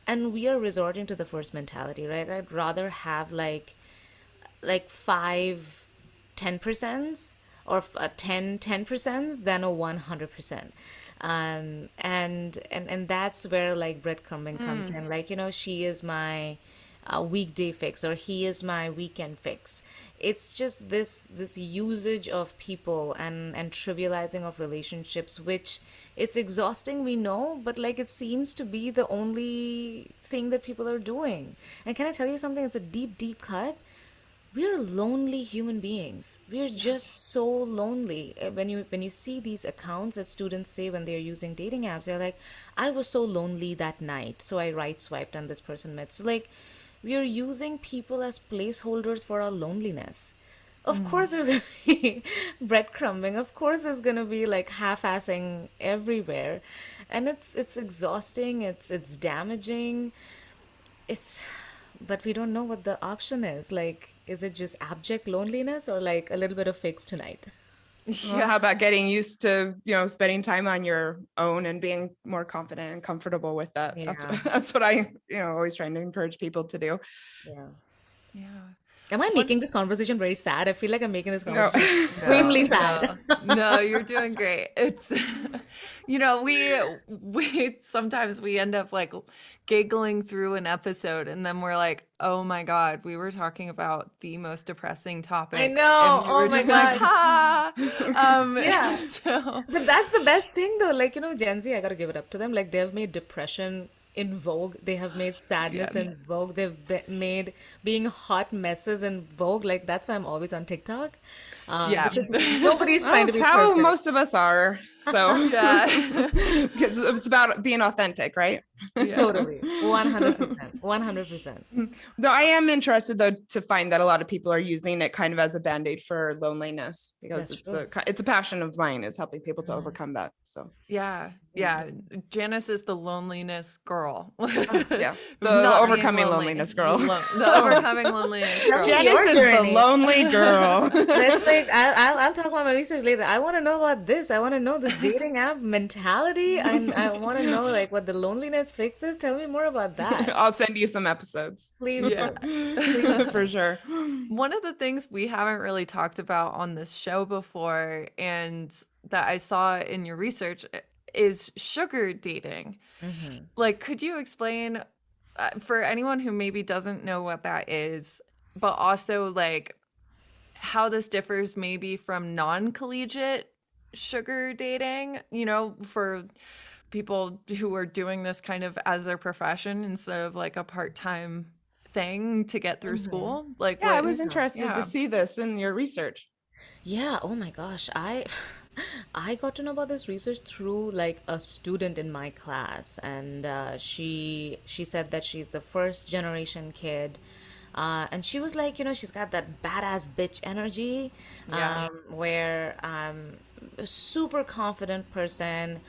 And we are resorting to the first mentality, right? I'd rather have like 5 10% or 10% than a 100%. And that's where like breadcrumbing comes in. Like, she is my weekday fix, or he is my weekend fix. It's just this usage of people and trivializing of relationships, which it's exhausting, we know, but like it seems to be the only thing that people are doing. And can I tell you something? It's a deep cut. We're lonely human beings. We're just so lonely. When you see these accounts that students say when they're using dating apps, they're like, I was so lonely that night, so I right swiped and this person met. So like we are using people as placeholders for our loneliness. Of course there's gonna be breadcrumbing. Of course there's gonna be like half-assing everywhere. And it's exhausting, it's damaging. It's but we don't know what the option is. Like, is it just abject loneliness or like a little bit of fix tonight? Well, how about getting used to, spending time on your own and being more confident and comfortable with that? Yeah. That's what I, always trying to encourage people to do. Yeah. Yeah. Am I making this conversation very sad? I feel like I'm making this No. conversation extremely sad. No, you're doing great. It's, we sometimes we end up like giggling through an episode and then we're like, oh my God, we were talking about the most depressing topics. I know. And we were Oh my just like, God. ha. Yeah. So But that's the best thing though. Like, Gen Z, I gotta give it up to them. Like, they've made depression in vogue. They have made sadness in vogue. Made being hot messes in vogue. Like, that's why I'm always on TikTok. Yeah. Because nobody's trying to That's be how perfect. most of us are. So yeah. because it's about being authentic, right? Yeah. Totally. 100%. 100%. Though I am interested though to find that a lot of people are using it kind of as a band-aid for loneliness, because That's it's a passion of mine, is helping people to overcome that. So Yeah. Yeah. Janice is the loneliness girl. yeah, the Not being overcoming lonely. loneliness girl. The overcoming loneliness girl. Jen- Janice Your is the journey. lonely girl. Let's like I'll talk about my research later. I want to know about this. I want to know this dating app mentality, and I want to know like what the loneliness fix is. Tell me more about that, I'll send you some episodes. please. Yeah. For sure. One of the things we haven't really talked about on this show before, and that I saw in your research, is sugar dating. Like, could you explain for anyone who maybe doesn't know what that is, but also like how this differs maybe from non-collegiate sugar dating, for people who are doing this kind of as their profession instead of like a part-time thing to get through school? Like, Yeah, I what? was interested Yeah. to see this in your research. Yeah, oh my gosh. I got to know about this research through like a student in my class, and she said that she's the first generation kid. And she was like, she's got that badass bitch energy, Yeah. where a super confident person.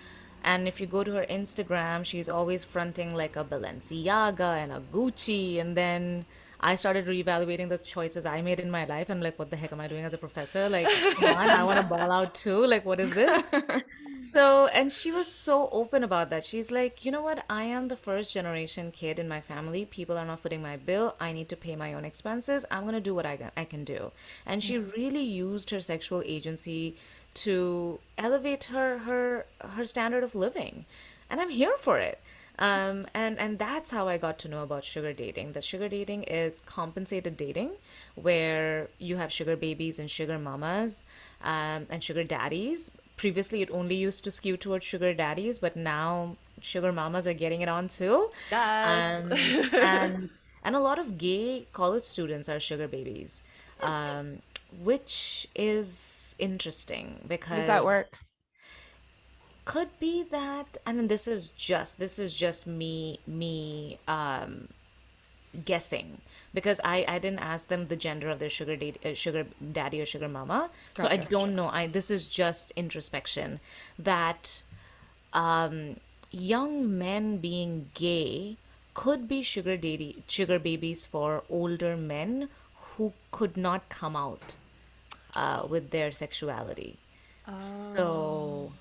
And if you go to her Instagram, she's always fronting like a Balenciaga and a Gucci. And then I started reevaluating the choices I made in my life. I'm like, what the heck am I doing as a professor? Like, come on, I want to ball out too. Like, what is this? So, and she was so open about that. She's like, you know what? I am the first generation kid in my family. People are not footing my bill. I need to pay my own expenses. I'm going to do what I can do. And she really used her sexual agency to elevate her standard of living. And I'm here for it. And that's how I got to know about sugar dating. That sugar dating is compensated dating, where you have sugar babies and sugar mamas, and sugar daddies. Previously, it only used to skew towards sugar daddies, but now sugar mamas are getting it on too. Yes. Um, and and a lot of gay college students are sugar babies, um, which is interesting How does that work? because could be that, and then this is just me guessing, because I didn't ask them the gender of their sugar daddy or sugar mama, so I Gotcha. don't know. I This is just introspection, that young men being gay could be sugar babies for older men who could not come out with their sexuality. Oh. So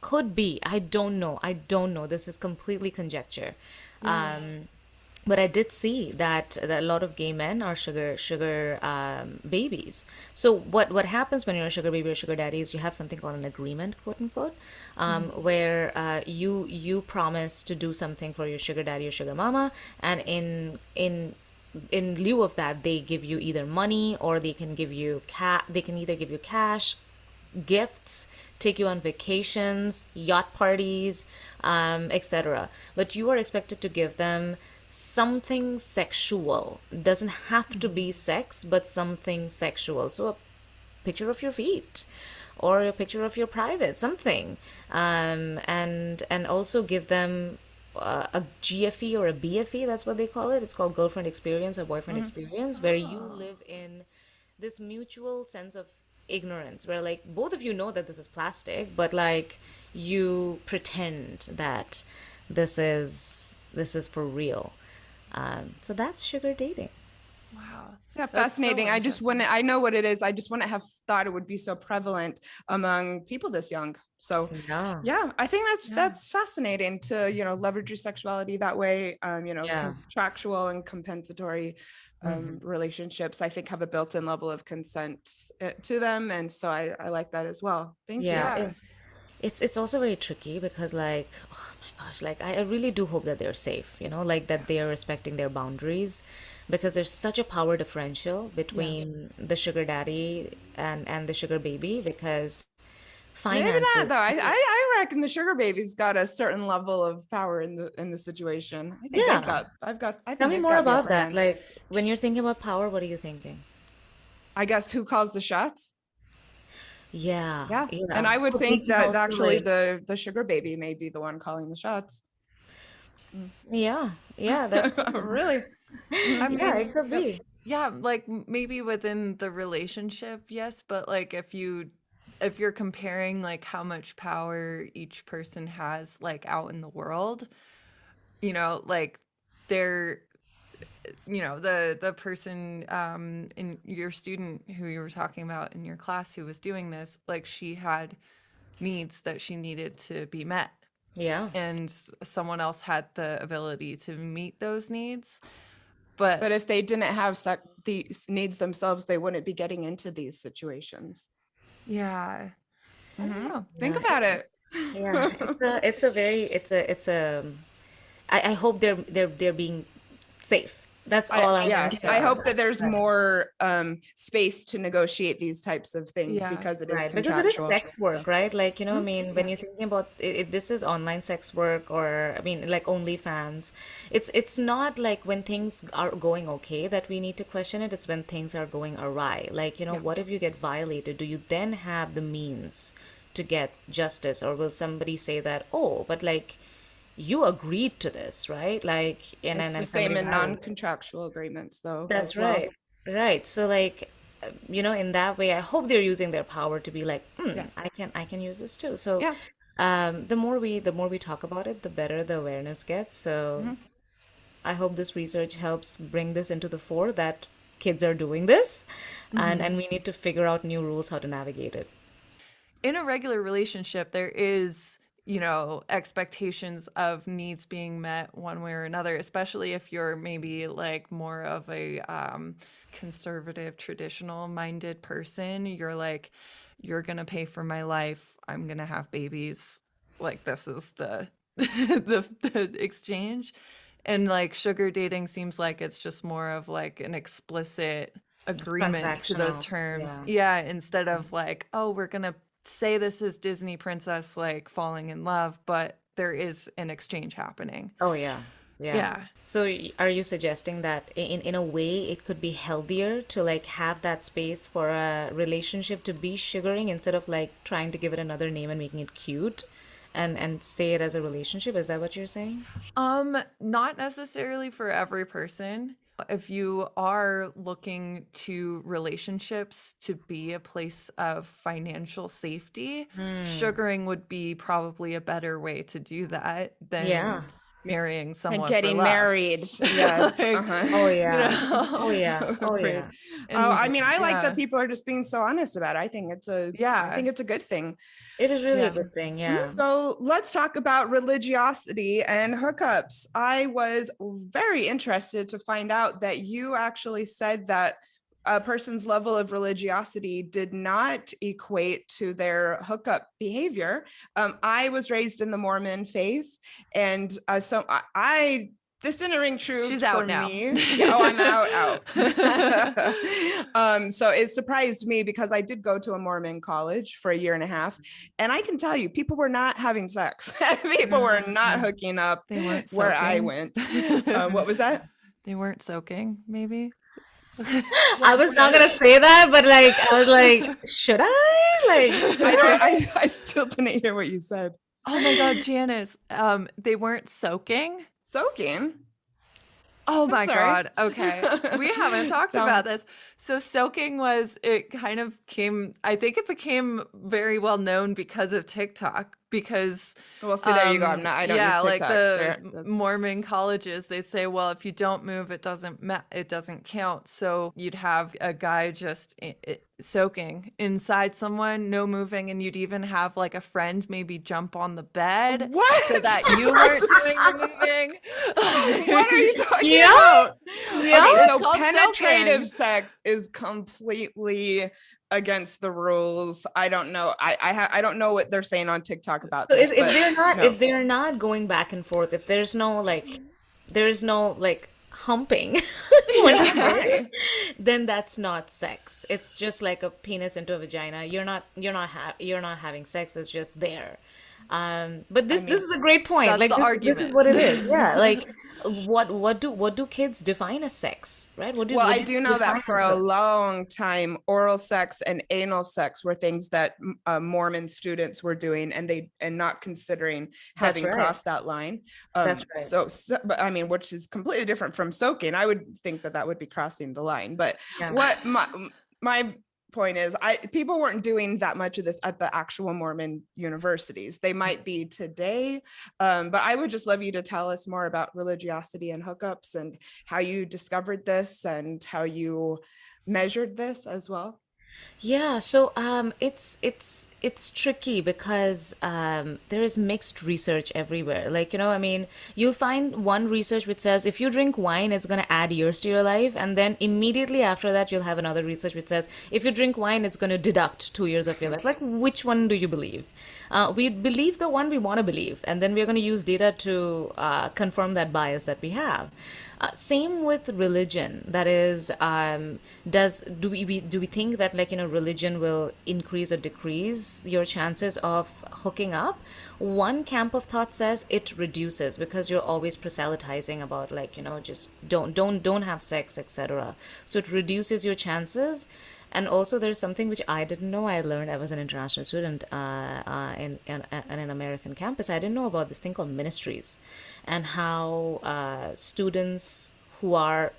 could be. I don't know. I don't know. This is completely conjecture. Yeah. But I did see that a lot of gay men are sugar babies. So what happens when you're a sugar baby or sugar daddy is you have something called an agreement, quote unquote, where you promise to do something for your sugar daddy or sugar mama, and in lieu of that, they give you either money, or they can either give you cash, gifts, take you on vacations, yacht parties, etc. But you are expected to give them something sexual. Doesn't have to be sex, but something sexual. So a picture of your feet, or a picture of your private, something, and also give them a GFE or a BFE. That's what they call it. It's called girlfriend experience or boyfriend experience, where you Oh. live in this mutual sense of ignorance, where like both of you know that this is plastic, but like you pretend that this is for real. So that's sugar dating. Wow. Yeah, That's so fascinating. I just interesting. wouldn't, I know what it is. I just wouldn't have thought it would be so prevalent among people this young. So Yeah. yeah, I think that's Yeah. that's fascinating to, leverage your sexuality that way. Yeah. Contractual and compensatory relationships, I think, have a built-in level of consent to them. And so I like that as well. Thank you. Yeah. Yeah. It's also very tricky because like, oh my gosh, like I really do hope that they're safe, like that they are respecting their boundaries, because there's such a power differential Yeah. between the sugar daddy and the sugar baby, because Maybe not finances. though. I reckon the sugar baby's got a certain level of power in the situation. I think they've Yeah. got I Tell think me they've more got the about upper that. hand. Like when you're thinking about power, what are you thinking? I guess who calls the shots? Yeah, Yeah. And yeah. I would But they think can that also actually like, the sugar baby may be the one calling the shots. yeah, yeah, that too. Really? I Mhm. Yeah, mean, it could Yep. be. yeah, like maybe within the relationship, yes, but like if you're comparing like how much power each person has like out in the world, like they're the person in your student who you were talking about in your class who was doing this, like she had needs that she needed to be met, Yeah. and someone else had the ability to meet those needs. But But if they didn't have these needs themselves, they wouldn't be getting into these situations. yeah, I don't Mhm. know. Think Yeah, about it. it's a very, it's a I hope they're being safe. That's all I'm Yeah, gonna say I about hope that. that there's Right. more space to negotiate these types of things Yeah. because it is Right, because it is contractual. sex work, right? Like, I mean, when Yeah. you're thinking about this is online sex work, or I mean, like OnlyFans. It's not like when things are going okay that we need to question it. It's when things are going awry. Like, Yeah. what if you get violated? Do you then have the means to get justice, or will somebody say that, oh, but like you agreed to this, right? Like, and It's then the and same somebody in violated. non-contractual agreements though That's as well. right. Right. So like, in that way, I hope they're using their power to be like, Yeah. I can use this too. So, Yeah. the more we talk about it, the better the awareness gets. So Mhm. I hope this research helps bring this into the fore that kids are doing this, and Mhm. and we need to figure out new rules how to navigate it. In a regular relationship, there is, expectations of needs being met one way or another, especially if you're maybe like more of a conservative, traditional minded person. You're like, you're going to pay for my life. I'm going to have babies. Like, this is the, the exchange. And like sugar dating seems like it's just more of like an explicit agreement to those Transactional. terms. Yeah. Yeah, instead of like, oh, we're gonna say this is Disney princess like falling in love, but there is an exchange happening. Oh yeah. Yeah. Yeah. So are you suggesting that in a way it could be healthier to like have that space for a relationship to be sugaring instead of like trying to give it another name and making it cute and say it as a relationship? Is that what you're saying? Not necessarily for every person. If you are looking to relationships to be a place of financial safety, Hmm. sugaring would be probably a better way to do that Yeah. than marrying And someone for getting love. married. Yes. Like, Uh-huh. Oh you yeah. Oh know, yeah. Oh Agreed. yeah. Oh, and I mean, I like that yeah, people are just being so honest about it. I yeah, think it's a good thing. It is really a yeah. good thing. Mhm. Yeah. So let's talk about religiosity and hookups. I was very interested to find out that you actually said that a person's level of religiosity did not equate to their hookup behavior. I was raised in the Mormon faith, and so I this didn't ring true She's for out now. me. Yeah, oh, I'm out. So it surprised me because I did go to a Mormon college for a year and a half, and I can tell you, people were not having sex. People were not Mm. hooking up They weren't where I soaking. went. What was that? They weren't soaking, maybe. I What's was not this? gonna say that, but like I was like, should I? Like, should I don't. I? I still didn't hear what you said. Oh my God, Janice. They weren't soaking. Soaking. Oh I'm my sorry. God. Okay. We haven't talked Tell me. about this. So soaking it kind of came, I think it became very well known because of TikTok because Well, see, there you go. I don't use yeah, like TikTok. the There. Mormon colleges, they'd say, well, if you don't move, it doesn't count. So you'd have a guy just soaking inside someone, no moving, and you'd even have like a friend maybe jump on the bed so What? that you weren't doing the moving. What are you talking Yeah. about? Yeah. Okay, It's so called penetrative soaking. sex is completely against the rules. I don't know. I don't know what they're saying on TikTok about So this, if but they're not no. if they're not going back and forth, if there's no humping when you Yeah. do it, Why? then that's not sex. It's just like a penis into a vagina. You're not having sex. It's just there. But I this mean, is a great point. That's Like the this is argument. what it is. Yeah. Like what do kids define as sex, right? What do well, what I do do you know that define for as a sex? long time, oral sex and anal sex were things that Mormon students were doing, and not considering That's having right. crossed that line. That's right. But I mean, which is completely different from soaking. I would think that would be crossing the line. But Yeah. what my point is, people weren't doing that much of this at the actual Mormon universities. They might be today, but I would just love you to tell us more about religiosity and hookups and how you discovered this and how you measured this as well. Yeah, so it's tricky because there is mixed research everywhere. Like, I mean, you'll find one research which says if you drink wine, it's going to add years to your life, and then immediately after that, you'll have another research which says if you drink wine, it's going to deduct 2 years of your life. Like, which one do you believe? We believe the one we want to believe, and then we're going to use data to confirm that bias that we have. Same with religion. That is, do we think that, like, religion will increase or decrease your chances of hooking up? One camp of thought says it reduces because you're always proselytizing about, like, just don't have sex, etc. So it reduces your chances. And also, there's something which I didn't know. I learned. I was an international student in an American campus. I didn't know about this thing called ministries, and how students who are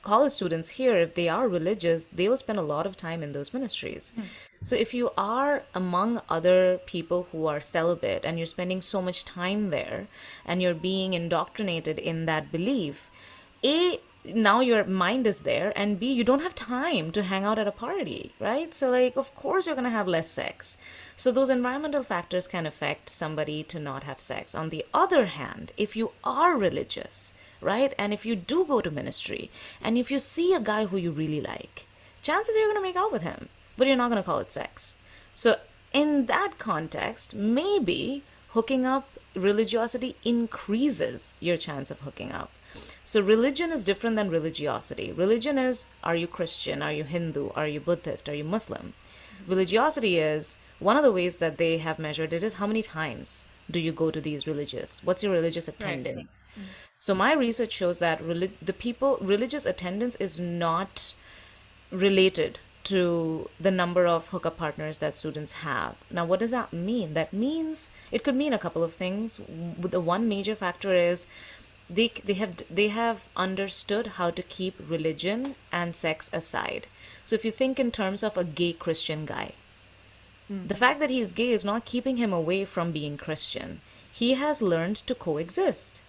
college students here, if they are religious, they will spend a lot of time in those ministries. So if you are among other people who are celibate and you're spending so much time there and you're being indoctrinated in that belief, A, now your mind is there, and B, you don't have time to hang out at a party, right? So, like, of course you're going to have less sex. So those environmental factors can affect somebody to not have sex. On the other hand, if you are religious, right, and if you do go to ministry, and if you see a guy who you really like, chances are you're going to make out with him, but you're not going to call it sex. So in that context, maybe hooking up, religiosity increases your chance of hooking up. So religion is different than religiosity. Religion is, are you Christian? Are you Hindu? Are you Buddhist? Are you Muslim? Religiosity is, one of the ways that they have measured it is how many times do you go to these religious? What's your religious attendance? So my research shows that religious attendance is not related to the number of hookup partners that students have. Now, what does that mean? That means it could mean a couple of things. The one major factor is they have understood how to keep religion and sex aside. So if you think in terms of a gay Christian guy, the fact that he is gay is not keeping him away from being Christian. He has learned to coexist.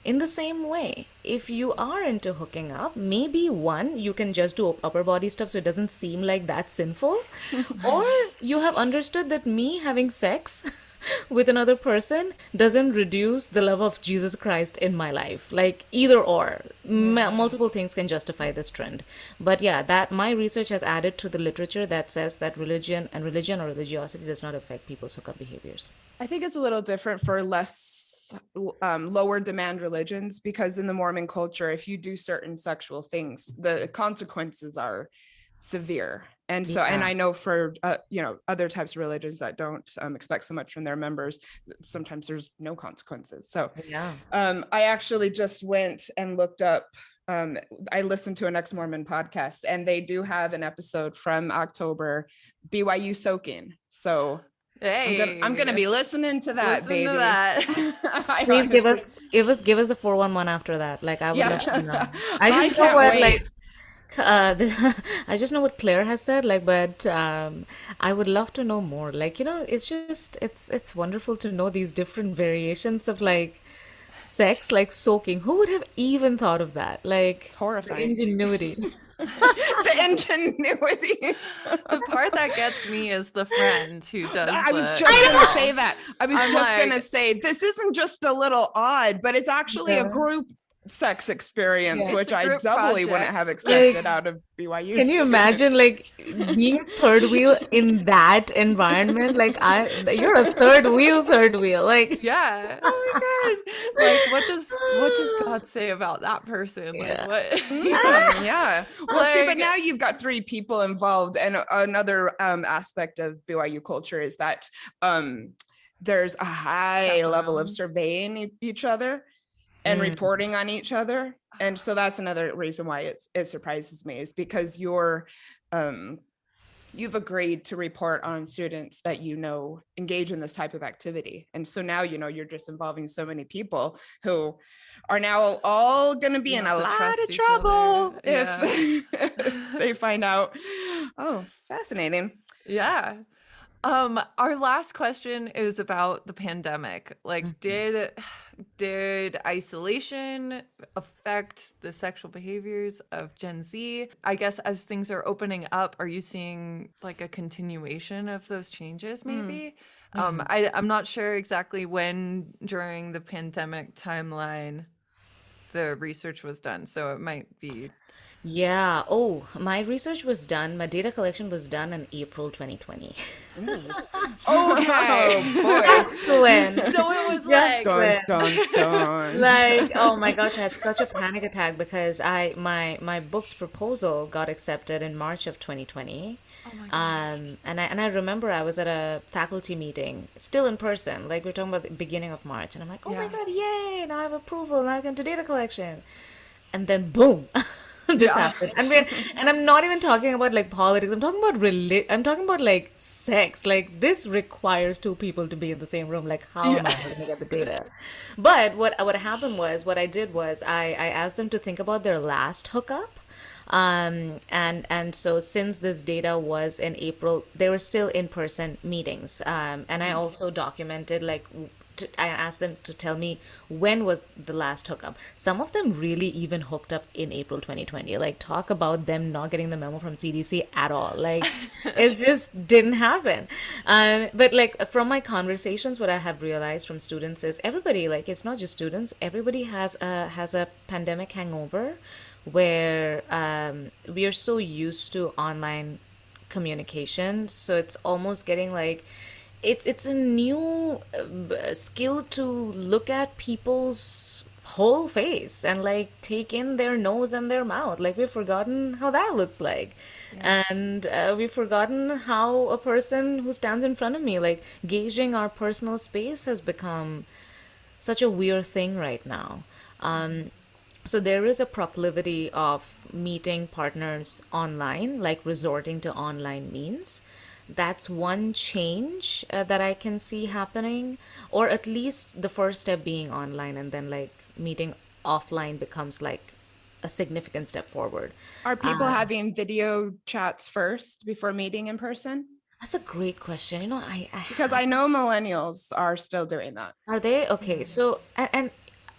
In the same way, if you are into hooking up, maybe one, you can just do upper body stuff so it doesn't seem like that's sinful. Or you have understood that me having sex with another person doesn't reduce the love of Jesus Christ in my life. Like, either or. Multiple things can justify this trend. But yeah, that my research has added to the literature that says that religion or religiosity does not affect people's hookup behaviors. I think it's a little different for lower demand religions, because in the Mormon culture, if you do certain sexual things, the consequences are severe. And so, and I know for, other types of religions that don't expect so much from their members, sometimes there's no consequences. So I actually just went and looked up, I listened to an ex-Mormon podcast, and they do have an episode from October, BYU Soaking. So hey, I'm gonna be listening to that, listen baby. to that. Please give us the 411 after that. Like, I would love to know. I just know can't what wait. like I just know what Claire has said, like, but I would love to know more. Like, it's just it's wonderful to know these different variations of, like, sex, like soaking. Who would have even thought of that? Like, It's horrifying. the ingenuity. The ingenuity. The part that gets me is the friend who does. I was the- just gonna say that. I was I'm just like- gonna say this isn't just a little odd, but it's actually a group sex experience, Yeah. which It's a I group doubly wouldn't project. have expected Like, out of BYU. Can you imagine, like, being third wheel in that environment? Like, you're a third wheel. Like, Yeah. Oh my God. Like, what does God say about that person? Yeah. Like, what? Yeah. Well, see, but Like- now you've got three people involved, and another aspect of BYU culture is that there's a high level of surveying each other and reporting on each other, and so that's another reason why it surprises me, is because you've agreed to report on students that engage in this type of activity, and so now you're just involving so many people who are now all going to be You in a have to lot trust of each trouble other. if they find out. Oh, fascinating. Yeah. Our last question is about the pandemic. Like, did isolation affect the sexual behaviors of Gen Z? I guess as things are opening up, are you seeing like a continuation of those changes maybe? I'm not sure exactly when during the pandemic timeline the research was done, so it might be yeah. Oh, my research was done. My data collection was done in April 2020. Oh boy. That's when. so it was Just like, Dun when. dun dun. Like, oh my gosh, I had such a panic attack because my book's proposal got accepted in March of 2020. oh my God. And I remember I was at a faculty meeting, still in person, like we're talking about the beginning of March, and I'm like, oh my Yeah. God, yay, now I have approval, now I can do data collection. And then boom, this Yeah. happened. And I'm not even talking about like politics. I'm talking about like sex. Like this requires two people to be in the same room. Like how am Yeah. I going to get the data? But what happened was what I did was I asked them to think about their last hookup. And so since this data was in April, there were still in-person meetings. And I also documented like I asked them to tell me when was the last hookup. Some of them really even hooked up in April 2020. Like talk about them not getting the memo from CDC at all. Like it just didn't happen. But like from my conversations, what I have realized from students is everybody, like it's not just students, everybody has a pandemic hangover where we are so used to online communication, so it's almost getting like it's a new skill to look at people's whole face and like take in their nose and their mouth. Like we've forgotten how that looks like. Yeah. And we've forgotten how a person who stands in front of me, like gauging our personal space has become such a weird thing right now. So there is a proclivity of meeting partners online, like resorting to online means. That's one change that I can see happening, or at least the first step being online, and then like meeting offline becomes like a significant step forward. Are people having video chats first before meeting in person? That's a great question. Because I know millennials are still doing that. Are they? Okay. Mm. So, and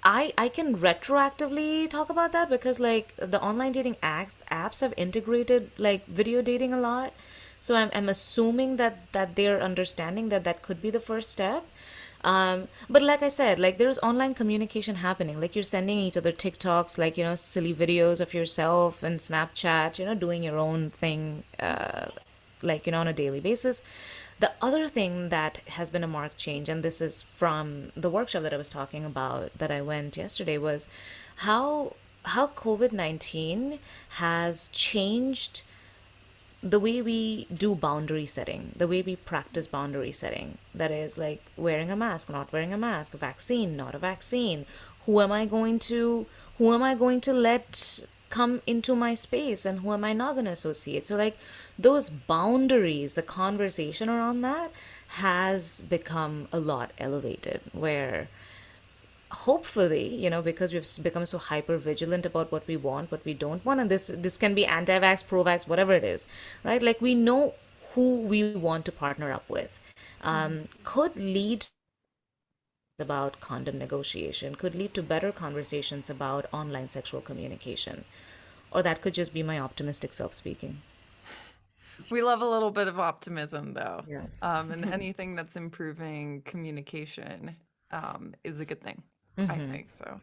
I can retroactively talk about that because like the online dating apps have integrated like video dating a lot. So I'm assuming that they're understanding that that could be the first step. But like I said, like there's online communication happening. Like you're sending each other TikToks, like, silly videos of yourself and Snapchat, doing your own thing, like, on a daily basis. The other thing that has been a marked change, and this is from the workshop that I was talking about that I went yesterday, was how COVID-19 has changed the way we do boundary setting, the way we practice boundary setting. That is like wearing a mask, not wearing a mask, a vaccine, not a vaccine. Who am I going to let come into my space and who am I not going to associate? So like those boundaries, the conversation around that has become a lot elevated where hopefully, because we've become so hyper vigilant about what we want, what we don't want, and this can be anti-vax, pro-vax, whatever it is, right? Like we know who we want to partner up with, could lead about condom negotiation, could lead to better conversations about online sexual communication, or that could just be my optimistic self speaking. We love a little bit of optimism, though. Yeah. And anything that's improving communication is a good thing, I think so.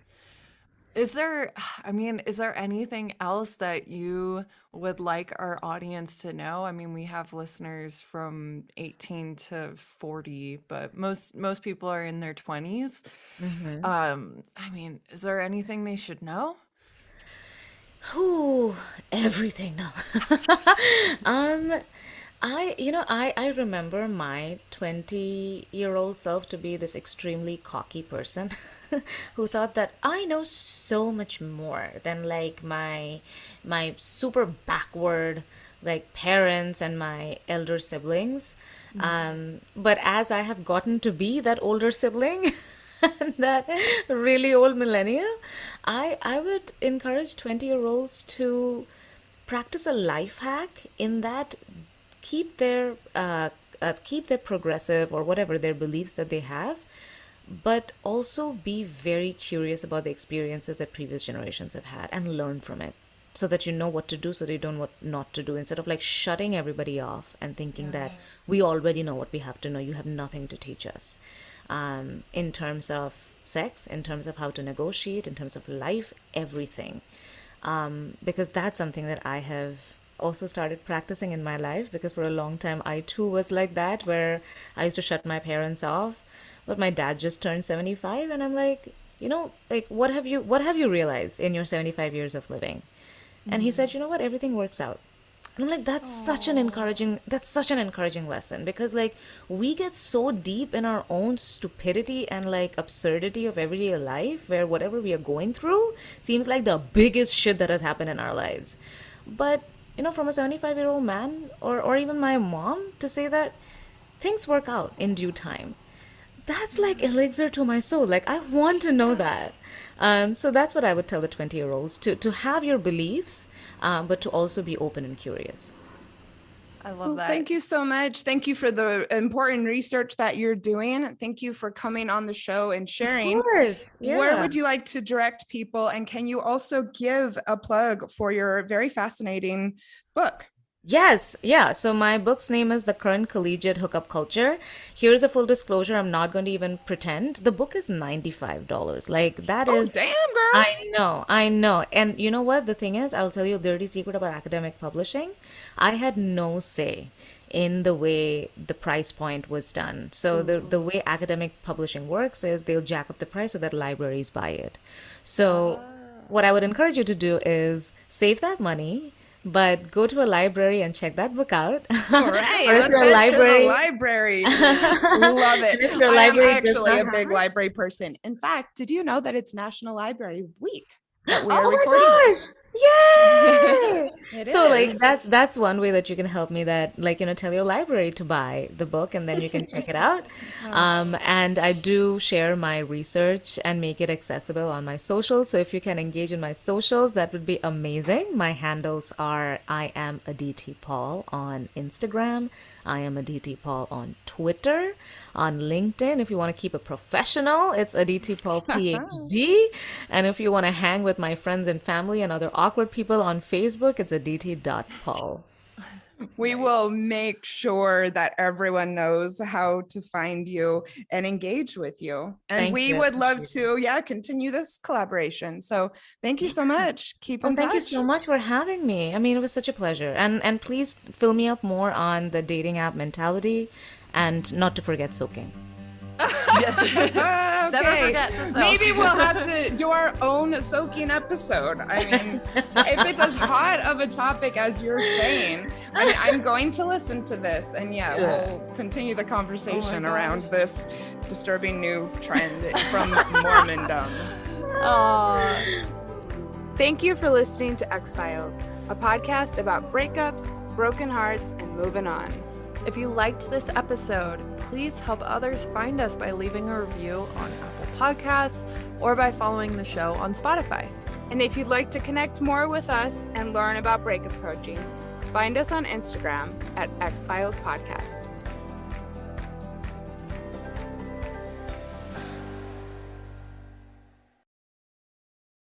Is there, I mean, is there anything else that you would like our audience to know? I mean, we have listeners from 18 to 40, but most people are in their 20s. I mean, is there anything they should know? Whew, everything. No. um, I remember my 20-year-old self to be this extremely cocky person who thought that I know so much more than like my super backward like parents and my elder siblings. But as I have gotten to be that older sibling, that really old millennial, I would encourage 20-year-olds to practice a life hack in that keep their progressive or whatever their beliefs that they have, but also be very curious about the experiences that previous generations have had and learn from it so that you know what to do so that you don't know what not to do, instead of like shutting everybody off and thinking that Right. we already know what we have to know, you have nothing to teach us, in terms of sex, in terms of how to negotiate, in terms of life, everything. Because that's something that I have also started practicing in my life, because for a long time I too was like that, where I used to shut my parents off. but my dad just turned 75, and I'm like, like what have you realized in your 75 years of living? And he said, you know what, everything works out. And I'm like, that's such an encouraging lesson, because like we get so deep in our own stupidity and like absurdity of everyday life, where whatever we are going through seems like the biggest shit that has happened in our lives. But from a 75-year-old man, or even my mom, to say that things work out in due time, that's like elixir to my soul. Like, I want to know that. So that's what I would tell the 20-year-olds, to have your beliefs, but to also be open and curious. I love Well, that. thank you so much. Thank you for the important research that you're doing. Thank you for coming on the show and sharing. Of course. Yeah. Where would you like to direct people? And can you also give a plug for your very fascinating book? Yes, yeah. So my book's name is The Current Collegiate Hookup Culture. Here's a full disclosure. I'm not going to even pretend. The book is $95. Like, that Oh, is. damn, girl. I know. And you know what? The thing is, I'll tell you a dirty secret about academic publishing. I had no say in the way the price point was done. So the way academic publishing works is they'll jack up the price so that libraries buy it. So what I would encourage you to do is save that money, but go to a library and check that book out. All right, Or if let's your head to the library- library. Love it. If your I am library does actually a not big have- library person. In fact, did you know that it's National Library Week that we are Oh my recording gosh! this? Yay! It So like is. that's one way that you can help me, that like tell your library to buy the book, and then you can check it out. And I do share my research and make it accessible on my socials. So if you can engage in my socials, that would be amazing. My handles are I am Aditi Paul on Instagram. I am Aditi Paul on Twitter. On LinkedIn, if you want to keep it professional, it's Aditi Paul PhD. And if you want to hang with my friends and family and other awkward people on Facebook, it's aditi.paul. We will make sure that everyone knows how to find you and engage with you. And Thank we you. would love to, continue this collaboration. So thank you so much. Keep in Thank you touch. so much for having me. I mean, it was such a pleasure. And please fill me up more on the dating app mentality, and not to forget soaking. Yes. Never Okay. forget to soak. Maybe we'll have to do our own soaking episode. I mean, if it's as hot of a topic as you're saying, I'm going to listen to this, and we'll continue the conversation around this disturbing new trend from Mormondom. Thank you for listening to X-Files, a podcast about breakups, broken hearts, and moving on. If you liked this episode, please help others find us by leaving a review on Apple Podcasts or by following the show on Spotify. And if you'd like to connect more with us and learn about breakup coaching, find us on Instagram at X-Files Podcast.